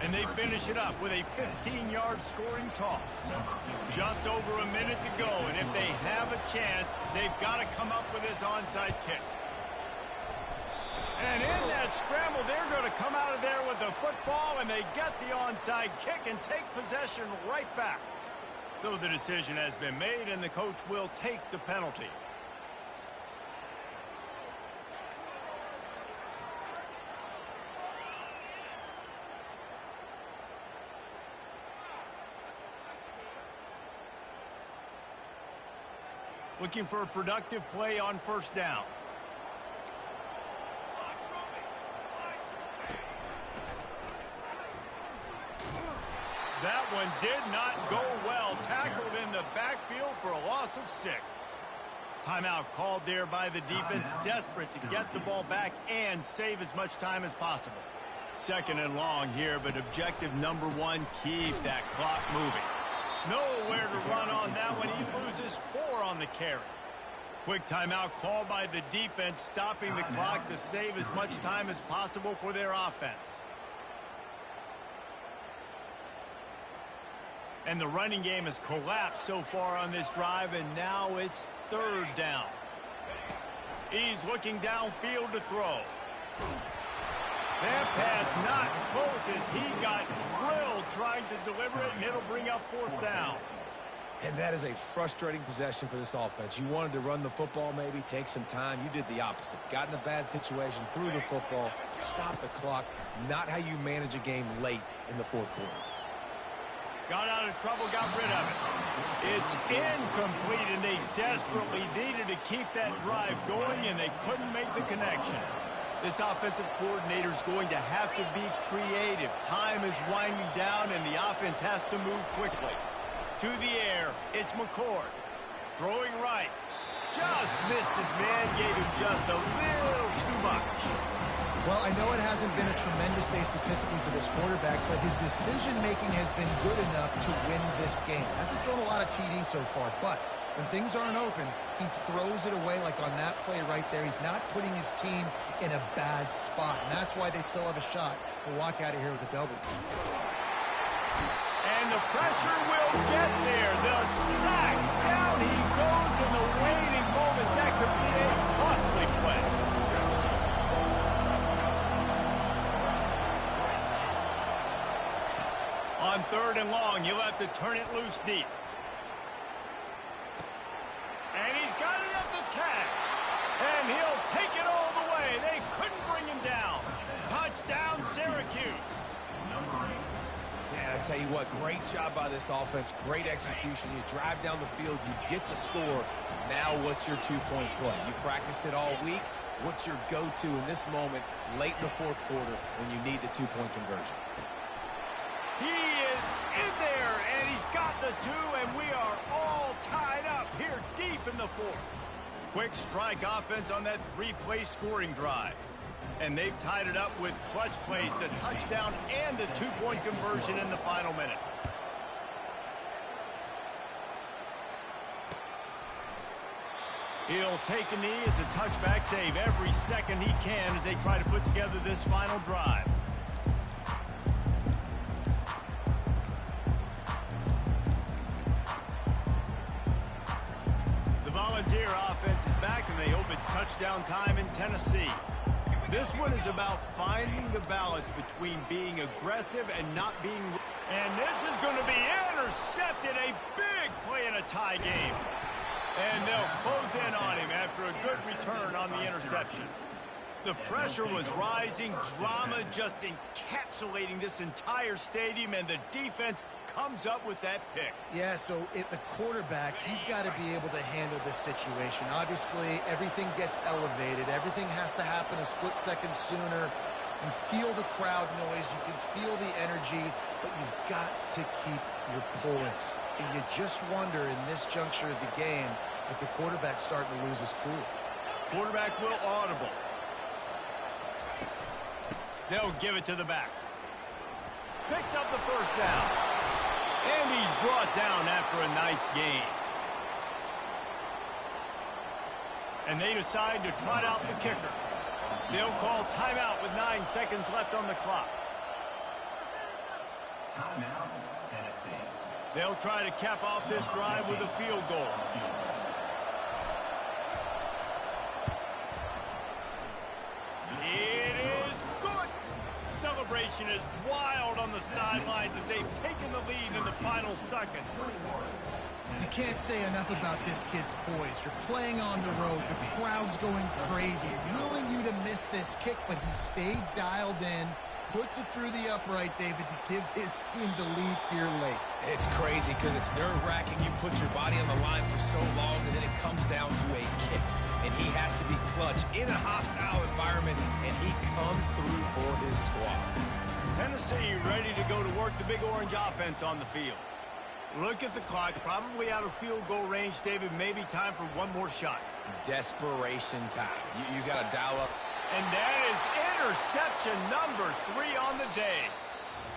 And they finish it up with a 15-yard scoring toss. Just over a minute to go, and if they have a chance, they've got to come up with this onside kick. And in that scramble, they're going to come out of there with the football, and they get the onside kick and take possession right back. So the decision has been made, and the coach will take the penalty. Looking for a productive play on first down. That one did not go well. Tackled in the backfield for a loss of 6. Timeout called there by the defense, desperate to get the ball back and save as much time as possible. Second and long here, but objective number 1, keep that clock moving. Nowhere to run on that one. He loses 4 on the carry. Quick timeout called by the defense, stopping the clock to save as much time as possible for their offense. And the running game has collapsed so far on this drive, and now it's third down. He's looking downfield to throw. That pass not close as he got drilled trying to deliver it, and it'll bring up fourth down. And that is a frustrating possession for this offense. You wanted to run the football, maybe take some time. You did the opposite. Got in a bad situation, threw the football, stopped the clock. Not how you manage a game late in the fourth quarter. Got out of trouble, got rid of it. It's incomplete, and they desperately needed to keep that drive going, and they couldn't make the connection. This offensive coordinator is going to have to be creative. Time is winding down, and the offense has to move quickly. To the air, it's McCord. Throwing right. Just missed his man, gave him just a little too much. Well, I know it hasn't been a tremendous day statistically for this quarterback, but his decision-making has been good enough to win this game. Hasn't thrown a lot of TDs so far, but when things aren't open, he throws it away like on that play right there. He's not putting his team in a bad spot, and that's why they still have a shot to walk out of here with a W. And the pressure will get there. The sack. Down he goes in the waiting moments. That could be a costly play. On third and long, you'll have to turn it loose deep. And he's got it at the tag. And he'll take it all the way. They couldn't bring him down. Touchdown, Syracuse. number 8. Yeah, I tell you what, great job by this offense, great execution. You drive down the field, you get the score. Now what's your two-point play? You practiced it all week. What's your go-to in this moment late in the fourth quarter when you need the two-point conversion? He is in there, and he's got the two, and we are all tied up here deep in the fourth. Quick strike offense on that three-play scoring drive. And they've tied it up with clutch plays, the touchdown and the two-point conversion in the final minute. He'll take a knee. It's a touchback save every second he can as they try to put together this final drive. The Volunteer offense is back, and they hope it's touchdown time in Tennessee. This one is about finding the balance between being aggressive and not being... And this is going to be intercepted. A big play in a tie game. And they'll close in on him after a good return on the interception. The pressure was rising, drama just encapsulating this entire stadium, and the defense comes up with that pick. Yeah, so the quarterback, he's got to be able to handle this situation. Obviously, everything gets elevated. Everything has to happen a split second sooner. You feel the crowd noise. You can feel the energy, but you've got to keep your poise. And you just wonder in this juncture of the game if the quarterback's starting to lose his cool. Quarterback will audible. They'll give it to the back. Picks up the first down. And he's brought down after a nice gain. And they decide to trot out the kicker. They'll call timeout with 9 seconds left on the clock. Timeout, Tennessee. They'll try to cap off this drive with a field goal. It is good. Celebration is wild on the sidelines as they've taken the lead in the final second. You can't say enough about this kid's poise. You're playing on the road. The crowd's going crazy, willing you to miss this kick, but he stayed dialed in, puts it through the upright, David, to give his team the lead here late. It's crazy because it's nerve-wracking. You put your body on the line for so long, and then it comes down to a kick. And he has to be clutch in a hostile environment, and he comes through for his squad. Tennessee ready to go to work the Big Orange offense on the field. Look at the clock, probably out of field goal range, David. Maybe time for one more shot. Desperation time. You got to dial up. And that is interception number 3 on the day.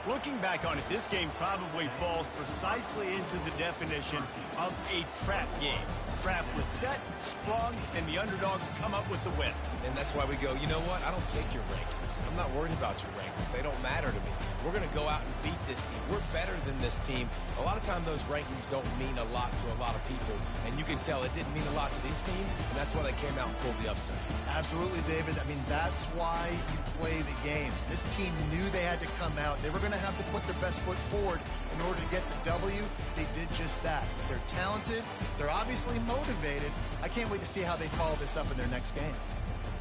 Looking back on it, this game probably falls precisely into the definition of a trap game. Trap was set, sprung, and the underdogs come up with the win. And that's why we go, you know what? I don't take your rankings. I'm not worried about your rankings. They don't matter to me. We're going to go out and beat this team. We're better than this team. A lot of times those rankings don't mean a lot to a lot of people. And you can tell it didn't mean a lot to this team. And that's why they came out and pulled the upset. Absolutely, David. I mean, that's why you play the games. This team knew they had to come out. They were going to have to put their best foot forward in order to get the W. They did just that. They're talented. They're obviously motivated. I can't wait to see how they follow this up in their next game.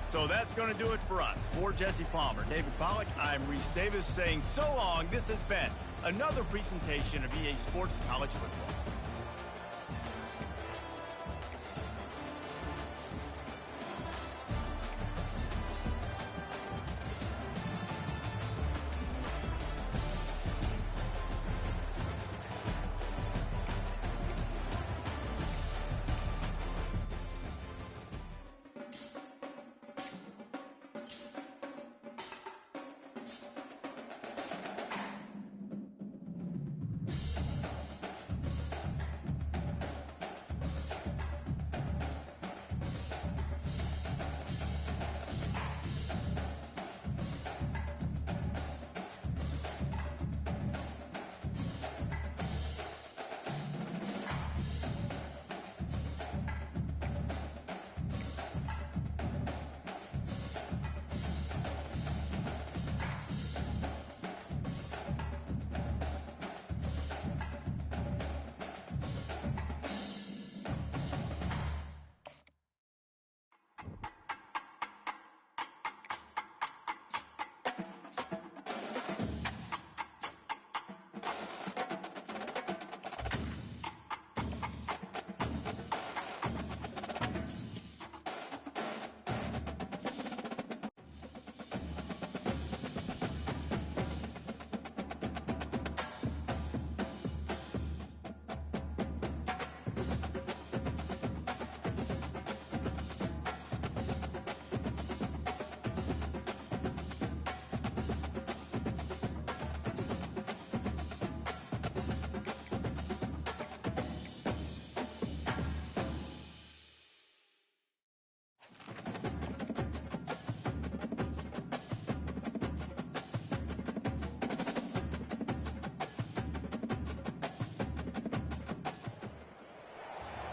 So that's going to do it for us. For Jesse Palmer, David Pollack, I'm Reese Davis saying so long. This has been another presentation of EA Sports College Football.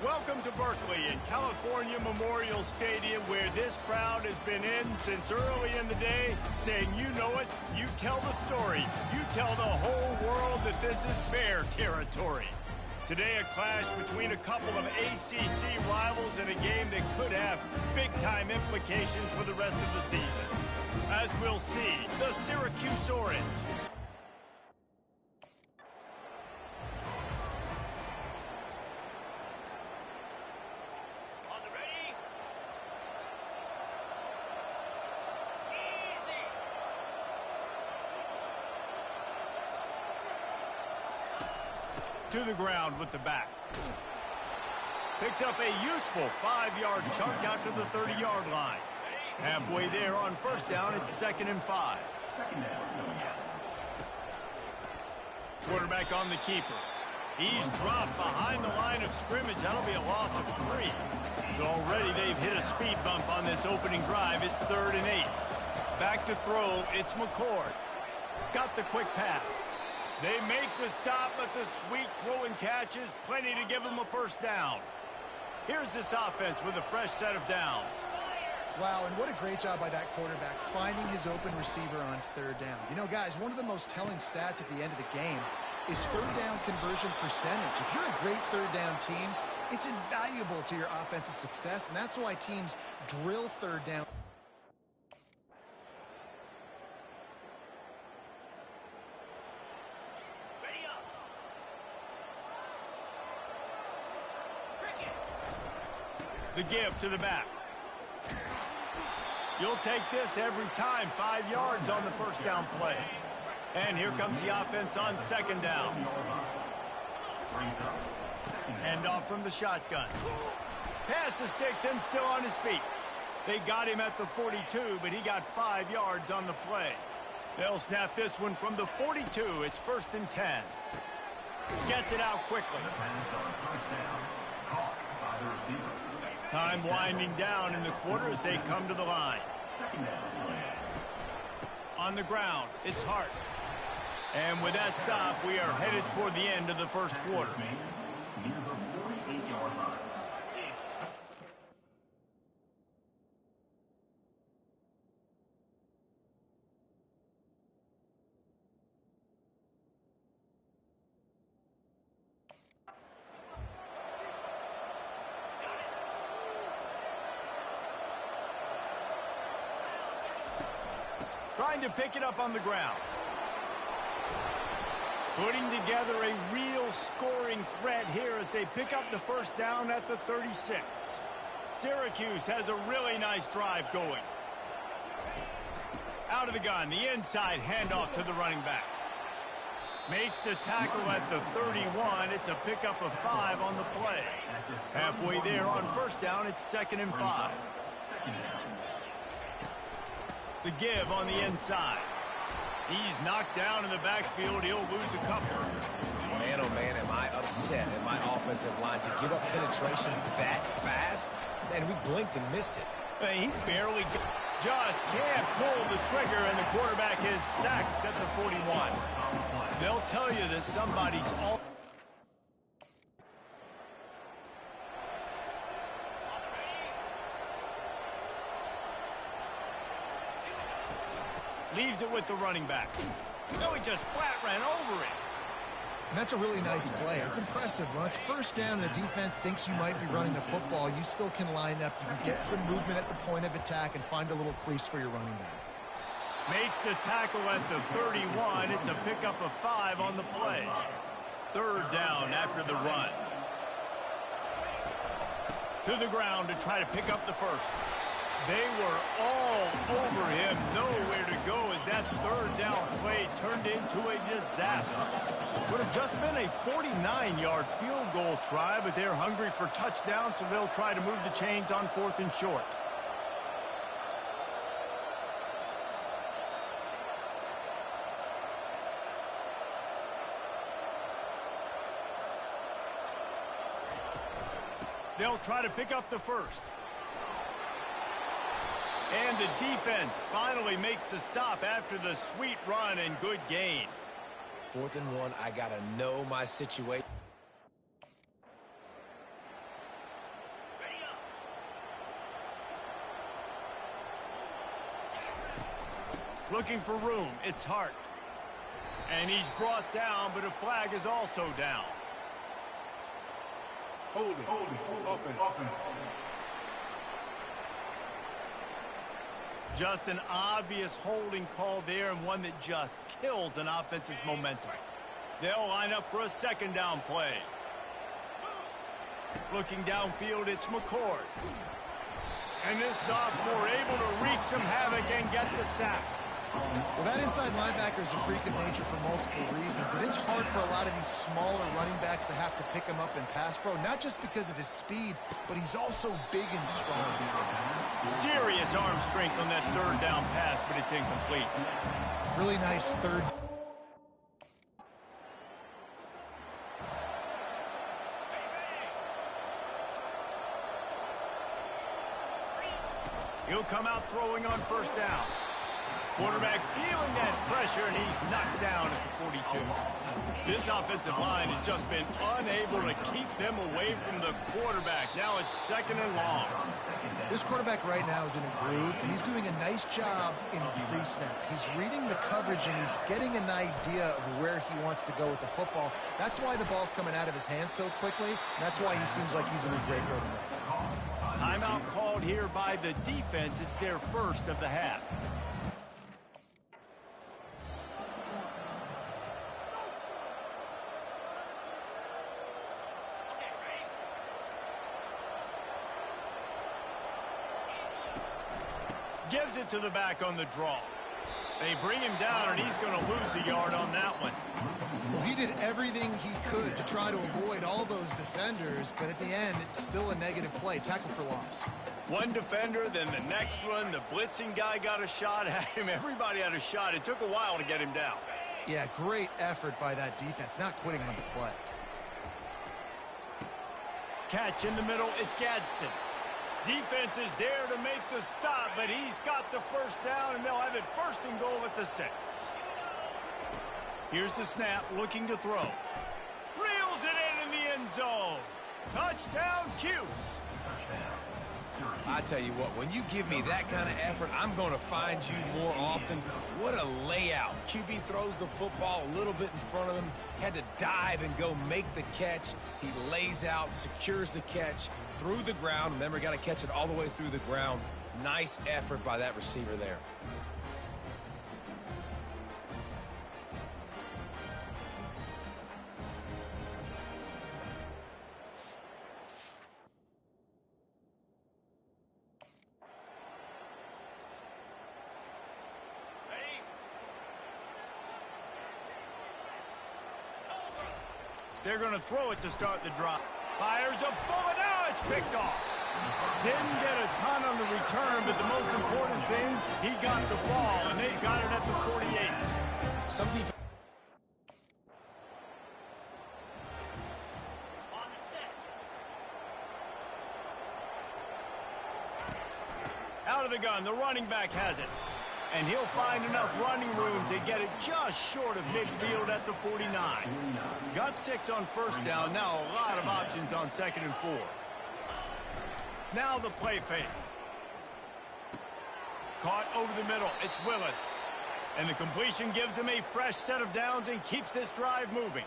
Welcome to Berkeley and California Memorial Stadium, where this crowd has been in since early in the day, saying, you know it, you tell the story, you tell the whole world that this is Bear territory. Today, a clash between a couple of ACC rivals in a game that could have big-time implications for the rest of the season. As we'll see, the Syracuse Orange. On the ready. Easy. To the ground with the back. Picks up a useful 5-yard chunk out to the 30-yard line. Halfway there on first down, it's 2nd and 5. Quarterback on the keeper. He's dropped behind the line of scrimmage. That'll be a loss of 3. So already they've hit a speed bump on this opening drive. It's 3rd and 8. Back to throw, it's McCord. Got the quick pass. They make the stop, but the sweet throw and catch is plenty to give them a first down. Here's this offense with a fresh set of downs. Wow, and what a great job by that quarterback, finding his open receiver on 3rd down. You know, guys, one of the most telling stats at the end of the game is 3rd down conversion percentage. If you're a great 3rd down team, it's invaluable to your offensive success, and that's why teams drill 3rd down. Ready up. Cricket. The give to the back. You'll take this every time. 5 yards on the first down play. And here comes the offense on 2nd down. Hand off from the shotgun. Pass to Sticks and still on his feet. They got him at the 42, but he got 5 yards on the play. They'll snap this one from the 42. It's 1st and 10. Gets it out quickly. Time winding down in the quarter as they come to the line. On the ground, it's Hart. And with that stop, we are headed toward the end of the first quarter. Trying to pick it up on the ground. Putting together a real scoring threat here as they pick up the first down at the 36. Syracuse has a really nice drive going. Out of the gun, the inside handoff to the running back. Makes the tackle at the 31. It's a pickup of 5 on the play. Halfway there on first down, it's 2nd and 5. The give on the inside. He's knocked down in the backfield. He'll lose a couple. Man, oh man, am I upset at my offensive line to give up penetration that fast? Man, we blinked and missed it. He barely just can't pull the trigger, and the quarterback is sacked at the 41. They'll tell you that somebody's all... Leaves it with the running back. No, he just flat ran over it. And that's a really nice play. It's impressive. When it's first down and the defense thinks you might be running the football, you still can line up. You can get some movement at the point of attack and find a little crease for your running back. Makes the tackle at the 31. It's a pickup of 5 on the play. 3rd down after the run. To the ground to try to pick up the first. They were all over him, nowhere to go as that 3rd down play turned into a disaster. Would have just been a 49-yard field goal try, but they're hungry for touchdowns, so they'll try to move the chains on 4th and short. They'll try to pick up the first. And the defense finally makes the stop after the sweet run and good gain. 4th and 1, I got to know my situation. Looking for room. It's Hart. And he's brought down, but a flag is also down. Holding. Offense. Just an obvious holding call there, and one that just kills an offense's momentum. They'll line up for a second down play. Looking downfield, it's McCord. And this sophomore able to wreak some havoc and get the sack. Well, that inside linebacker is a freak of nature for multiple reasons, and it's hard for a lot of these smaller running backs to have to pick him up in pass pro, not just because of his speed, but he's also big and strong. Serious arm strength on that third down pass, but it's incomplete. Really nice third. He'll come out throwing on first down. Quarterback feeling that pressure, and he's knocked down at the 42. This offensive line has just been unable to keep them away from the quarterback. Now it's second and long. This quarterback right now is in a groove, and he's doing a nice job in pre-snap. He's reading the coverage, and he's getting an idea of where he wants to go with the football. That's why the ball's coming out of his hands so quickly, and that's why he seems like he's in a great rhythm right now. Timeout called here by the defense. It's their first of the half. Gives it to the back on the draw. They bring him down, and he's going to lose a yard on that one. Well, he did everything he could to try to avoid all those defenders, but at the end, it's still a negative play. Tackle for loss. One defender, then the next one. The blitzing guy got a shot at him. Everybody had a shot. It took a while to get him down. Yeah, great effort by that defense, not quitting on the play. Catch in the middle. It's Gadsden. Defense is there to make the stop, but he's got the first down, and they'll have it first and goal at the 6. Here's the snap, looking to throw. Reels it in the end zone. Touchdown, Cuse. I tell you what, when you give me that kind of effort, I'm going to find you more often. What a layout. QB throws the football a little bit in front of him, had to dive and go make the catch. He lays out, secures the catch through the ground. Remember, got to catch it all the way through the ground. Nice effort by that receiver there. They're going to throw it to start the drive. Fires a bullet. Now it's picked off. Didn't get a ton on the return, but the most important thing, he got the ball, and they got it at the 48. Some defense. Out of the gun, the running back has it. And he'll find enough running room to get it just short of midfield at the 49. Got 6 on first down. Now a lot of options on 2nd and 4. Now the play fake. Caught over the middle. It's Willis. And the completion gives him a fresh set of downs and keeps this drive moving.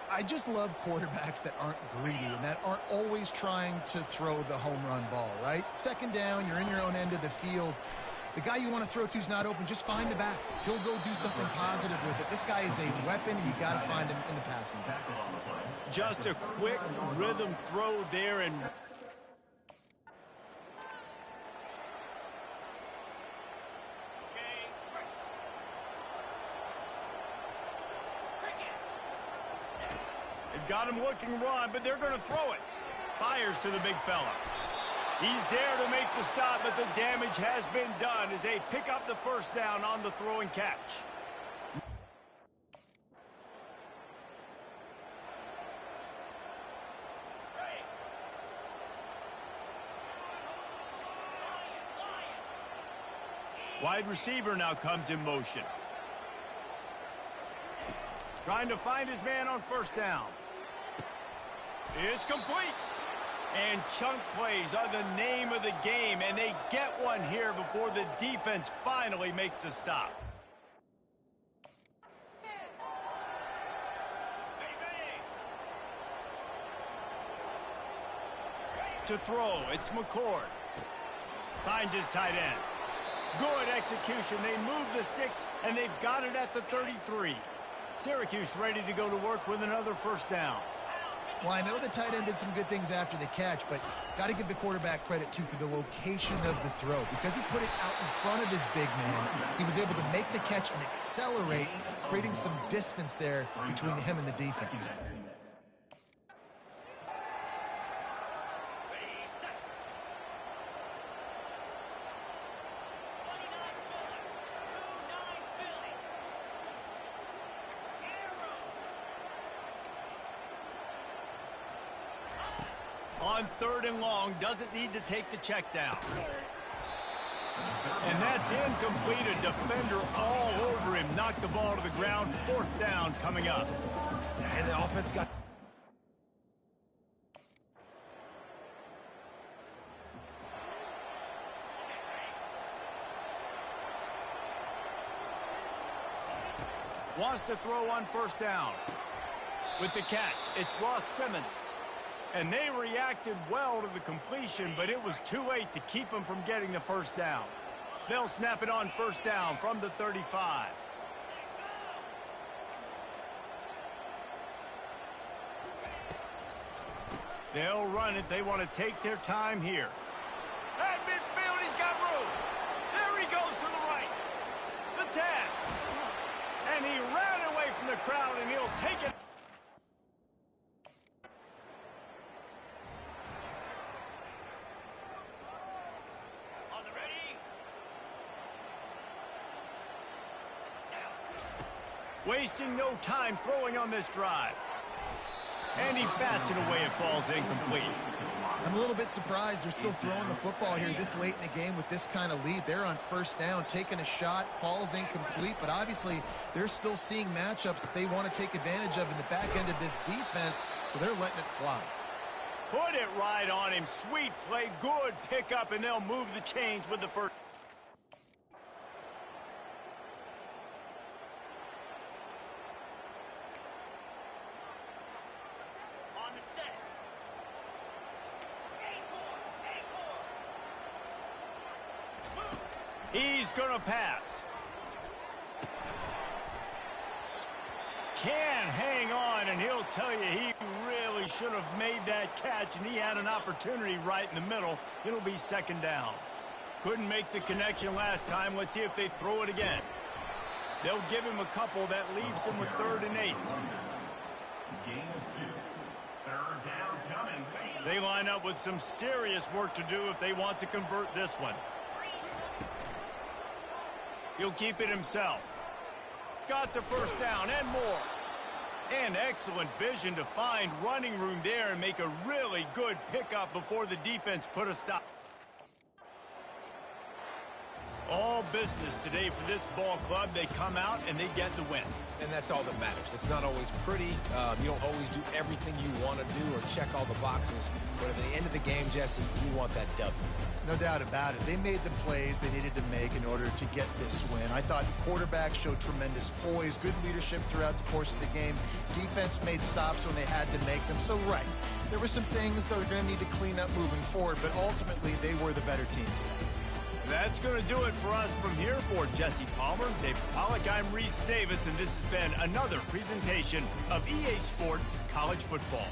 I just love quarterbacks that aren't greedy and that aren't always trying to throw the home run ball, right? Second down, you're in your own end of the field. The guy you want to throw to is not open. Just find the back. He'll go do something positive with it. This guy is a weapon, and you got to find him in the passing game. Just a quick rhythm throw there, and they've got him looking run, but they're going to throw it. Fires to the big fella. He's there to make the stop, but the damage has been done as they pick up the first down on the throw and catch. Wide receiver now comes in motion. Trying to find his man on first down. It's complete. And chunk plays are the name of the game, and they get one here before the defense finally makes the stop. To throw, it's McCord. Finds his tight end. Good execution. They move the sticks, and they've got it at the 33. Syracuse ready to go to work with another first down. Well, I know the tight end did some good things after the catch, but got to give the quarterback credit, too, for the location of the throw. Because he put it out in front of his big man, he was able to make the catch and accelerate, creating some distance there between him and the defense. On 3rd and long, doesn't need to take the check down. And that's incomplete. A defender all over him. Knocked the ball to the ground. 4th down coming up. And the offense got... Wants to throw on 1st down. With the catch, it's Ross Simmons. And they reacted well to the completion, but it was too late to keep them from getting the 1st down. They'll snap it on 1st down from the 35. They'll run it. They want to take their time here. At midfield, he's got room. There he goes to the right. The 10. And he ran away from the crowd, and he'll take it. Wasting no time throwing on this drive. And he bats it away. It falls incomplete. I'm a little bit surprised they're still throwing the football here this late in the game with this kind of lead. They're on 1st down, taking a shot, falls incomplete, but obviously they're still seeing matchups that they want to take advantage of in the back end of this defense, so they're letting it fly. Put it right on him. Sweet play, good pickup, and they'll move the chains with the 1st. He's going to pass. Can hang on, and he'll tell you he really should have made that catch, and he had an opportunity right in the middle. It'll be 2nd down. Couldn't make the connection last time. Let's see if they throw it again. They'll give him a couple. That leaves him with 3rd and 8. Gain of 2. 3rd down coming. They line up with some serious work to do if they want to convert this one. He'll keep it himself. Got the 1st down and more. And excellent vision to find running room there and make a really good pickup before the defense put a stop. All business today for this ball club. They come out and they get the win. And that's all that matters. It's not always pretty. You don't always do everything you want to do or check all the boxes. But at the end of the game, Jesse, you want that W. No doubt about it. They made the plays they needed to make in order to get this win. I thought the quarterback showed tremendous poise, good leadership throughout the course of the game. Defense made stops when they had to make them. So, right, there were some things that they're going to need to clean up moving forward, but ultimately they were the better team today. That's going to do it for us from here. For Jesse Palmer, Dave Pollack, I'm Reese Davis, and this has been another presentation of EA Sports College Football.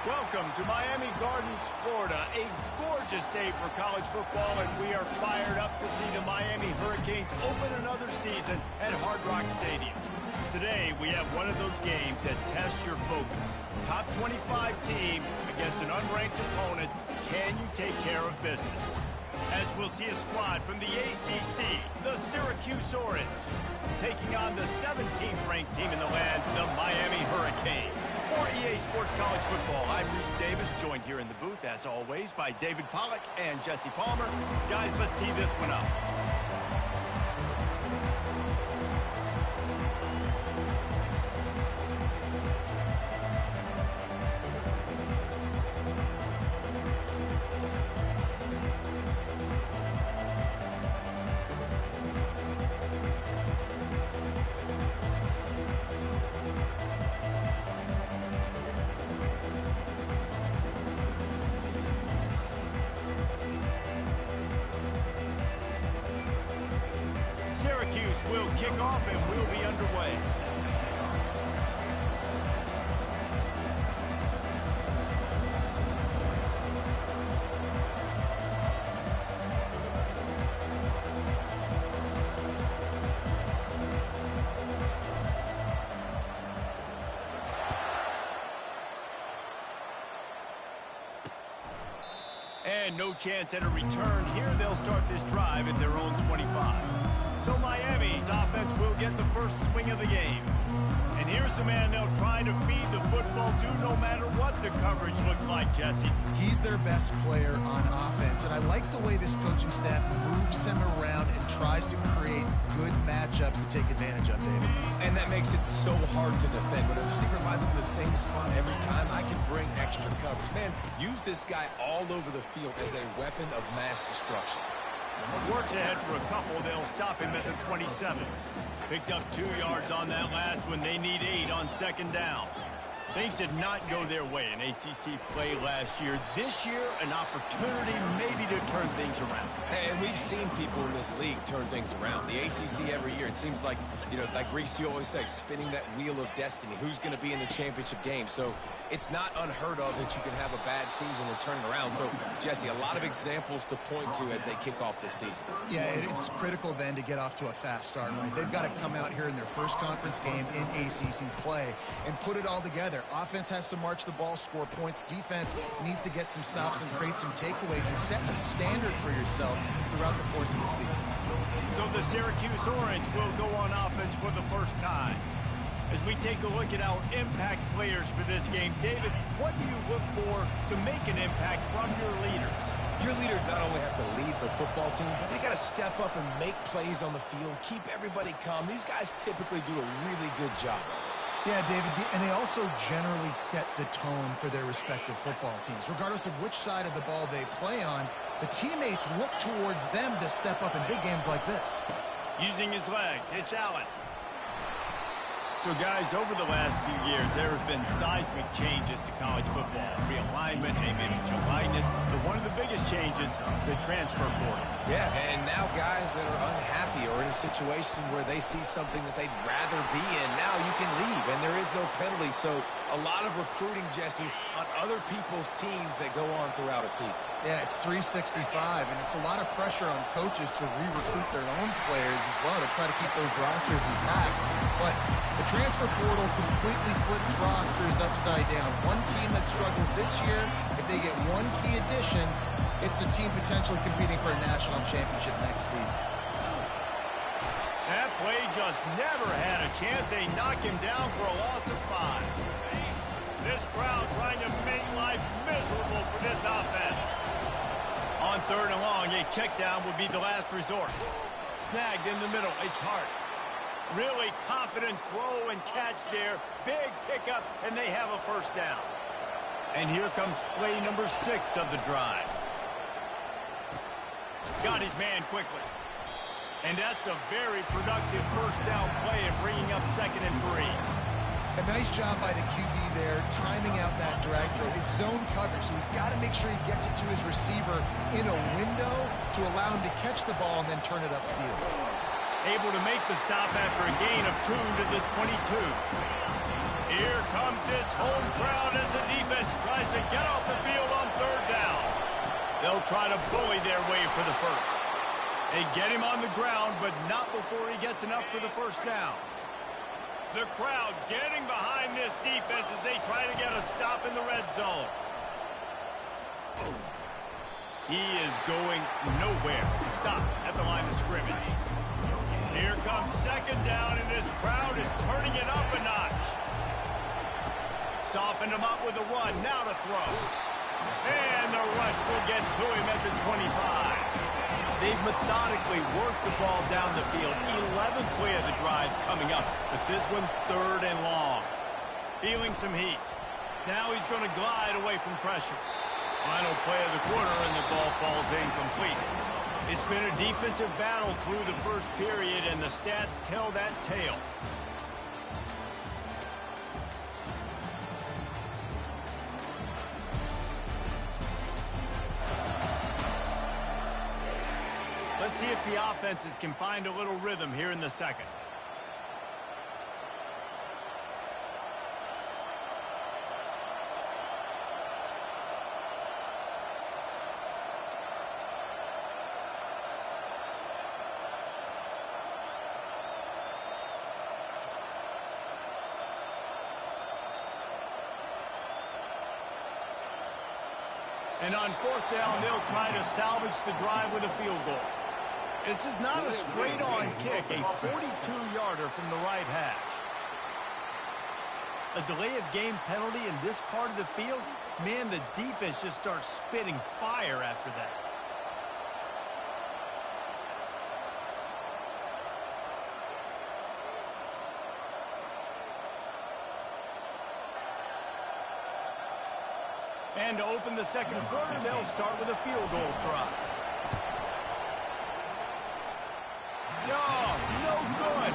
Welcome to Miami Gardens, Florida. A gorgeous day for college football, and we are fired up to see the Miami Hurricanes open another season at Hard Rock Stadium. Today, we have one of those games that tests your focus. Top 25 team against an unranked opponent. Can you take care of business? As we'll see a squad from the ACC, the Syracuse Orange, taking on the 17th ranked team in the land, the Miami Hurricanes. For EA Sports College Football, I'm Reese Davis, joined here in the booth, as always, by David Pollack and Jesse Palmer. Guys, let's tee this one up. Syracuse will kick off and we'll be underway. And no chance at a return here. They'll start this drive at their own 25. So Miami's offense will get the first swing of the game. And here's the man they'll try to feed the football to no matter what the coverage looks like, Jesse. He's their best player on offense, and I like the way this coaching staff moves him around and tries to create good matchups to take advantage of, David. And that makes it so hard to defend. When a receiver lines up in the same spot every time, I can bring extra coverage. Man, use this guy all over the field as a weapon of mass destruction. Works ahead for a couple. They'll stop him at the 27. Picked up 2 yards on that last one. They need 8 on second down. Things did not go their way in ACC play last year. This year, an opportunity maybe to turn things around. And we've seen people in this league turn things around. The ACC every year, it seems like, like Reese, you always say, spinning that wheel of destiny. Who's going to be in the championship game? So it's not unheard of that you can have a bad season and turn it around. So, Jesse, a lot of examples to point to as they kick off this season. Yeah, it is critical then to get off to a fast start, right? They've got to come out here in their first conference game in ACC play and put it all together. Offense has to march the ball, score points. Defense needs to get some stops and create some takeaways and set a standard for yourself throughout the course of the season. So the Syracuse Orange will go on offense for the first time. As we take a look at our impact players for this game, David, what do you look for to make an impact from your leaders? Your leaders not only have to lead the football team, but they got to step up and make plays on the field, keep everybody calm. These guys typically do a really good job of it. Yeah, David, and they also generally set the tone for their respective football teams. Regardless of which side of the ball they play on, the teammates look towards them to step up in big games like this. Using his legs, it's Allen. So, guys, over the last few years, there have been seismic changes to college football. Realignment, name, image, and likeness. But one of the biggest changes, the transfer portal. Yeah, and now guys that are unhappy or in a situation where they see something that they'd rather be in, now you can leave, and there is no penalty. So a lot of recruiting, Jesse, on other people's teams that go on throughout a season. Yeah, it's 365, and it's a lot of pressure on coaches to re-recruit their own players as well to try to keep those rosters intact. But the transfer portal completely flips rosters upside down. One team that struggles this year, if they get one key addition, it's a team potentially competing for a national championship next season. That play just never had a chance. They knock him down for a loss of 5. This crowd trying to make life miserable for this offense. On third and long, a check down would be the last resort. Snagged in the middle, it's Hart. Really confident throw and catch there. Big pickup, and they have a first down. And here comes play number 6 of the drive. Got his man quickly. And that's a very productive first down play and bringing up 2nd and 3. A nice job by the QB there, timing out that drag throw. It's zone coverage, so he's got to make sure he gets it to his receiver in a window to allow him to catch the ball and then turn it upfield. Able to make the stop after a gain of 2 to the 22. Here comes this home crowd as the defense tries to get off the field on third down. They'll try to bully their way for the first. They get him on the ground, but not before he gets enough for the first down. The crowd getting behind this defense as they try to get a stop in the red zone. He is going nowhere. Stop at the line of scrimmage. Here comes second down, and this crowd is turning it up a notch. Softened him up with a run, now to throw. And the rush will get to him at the 25. They've methodically worked the ball down the field. 11th play of the drive coming up, but this one third and long. Feeling some heat. Now he's going to glide away from pressure. Final play of the quarter, and the ball falls incomplete. It's been a defensive battle through the first period, and the stats tell that tale. Let's see if the offenses can find a little rhythm here in the second. And on fourth down, they'll try to salvage the drive with a field goal. This is not a straight-on kick, a 42-yarder from the right hash. A delay of game penalty in this part of the field, man, the defense just starts spitting fire after that. And to open the second quarter, they'll start with a field goal try. No good.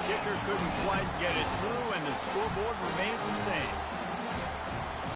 Kicker couldn't quite get it through, and the scoreboard remains the same.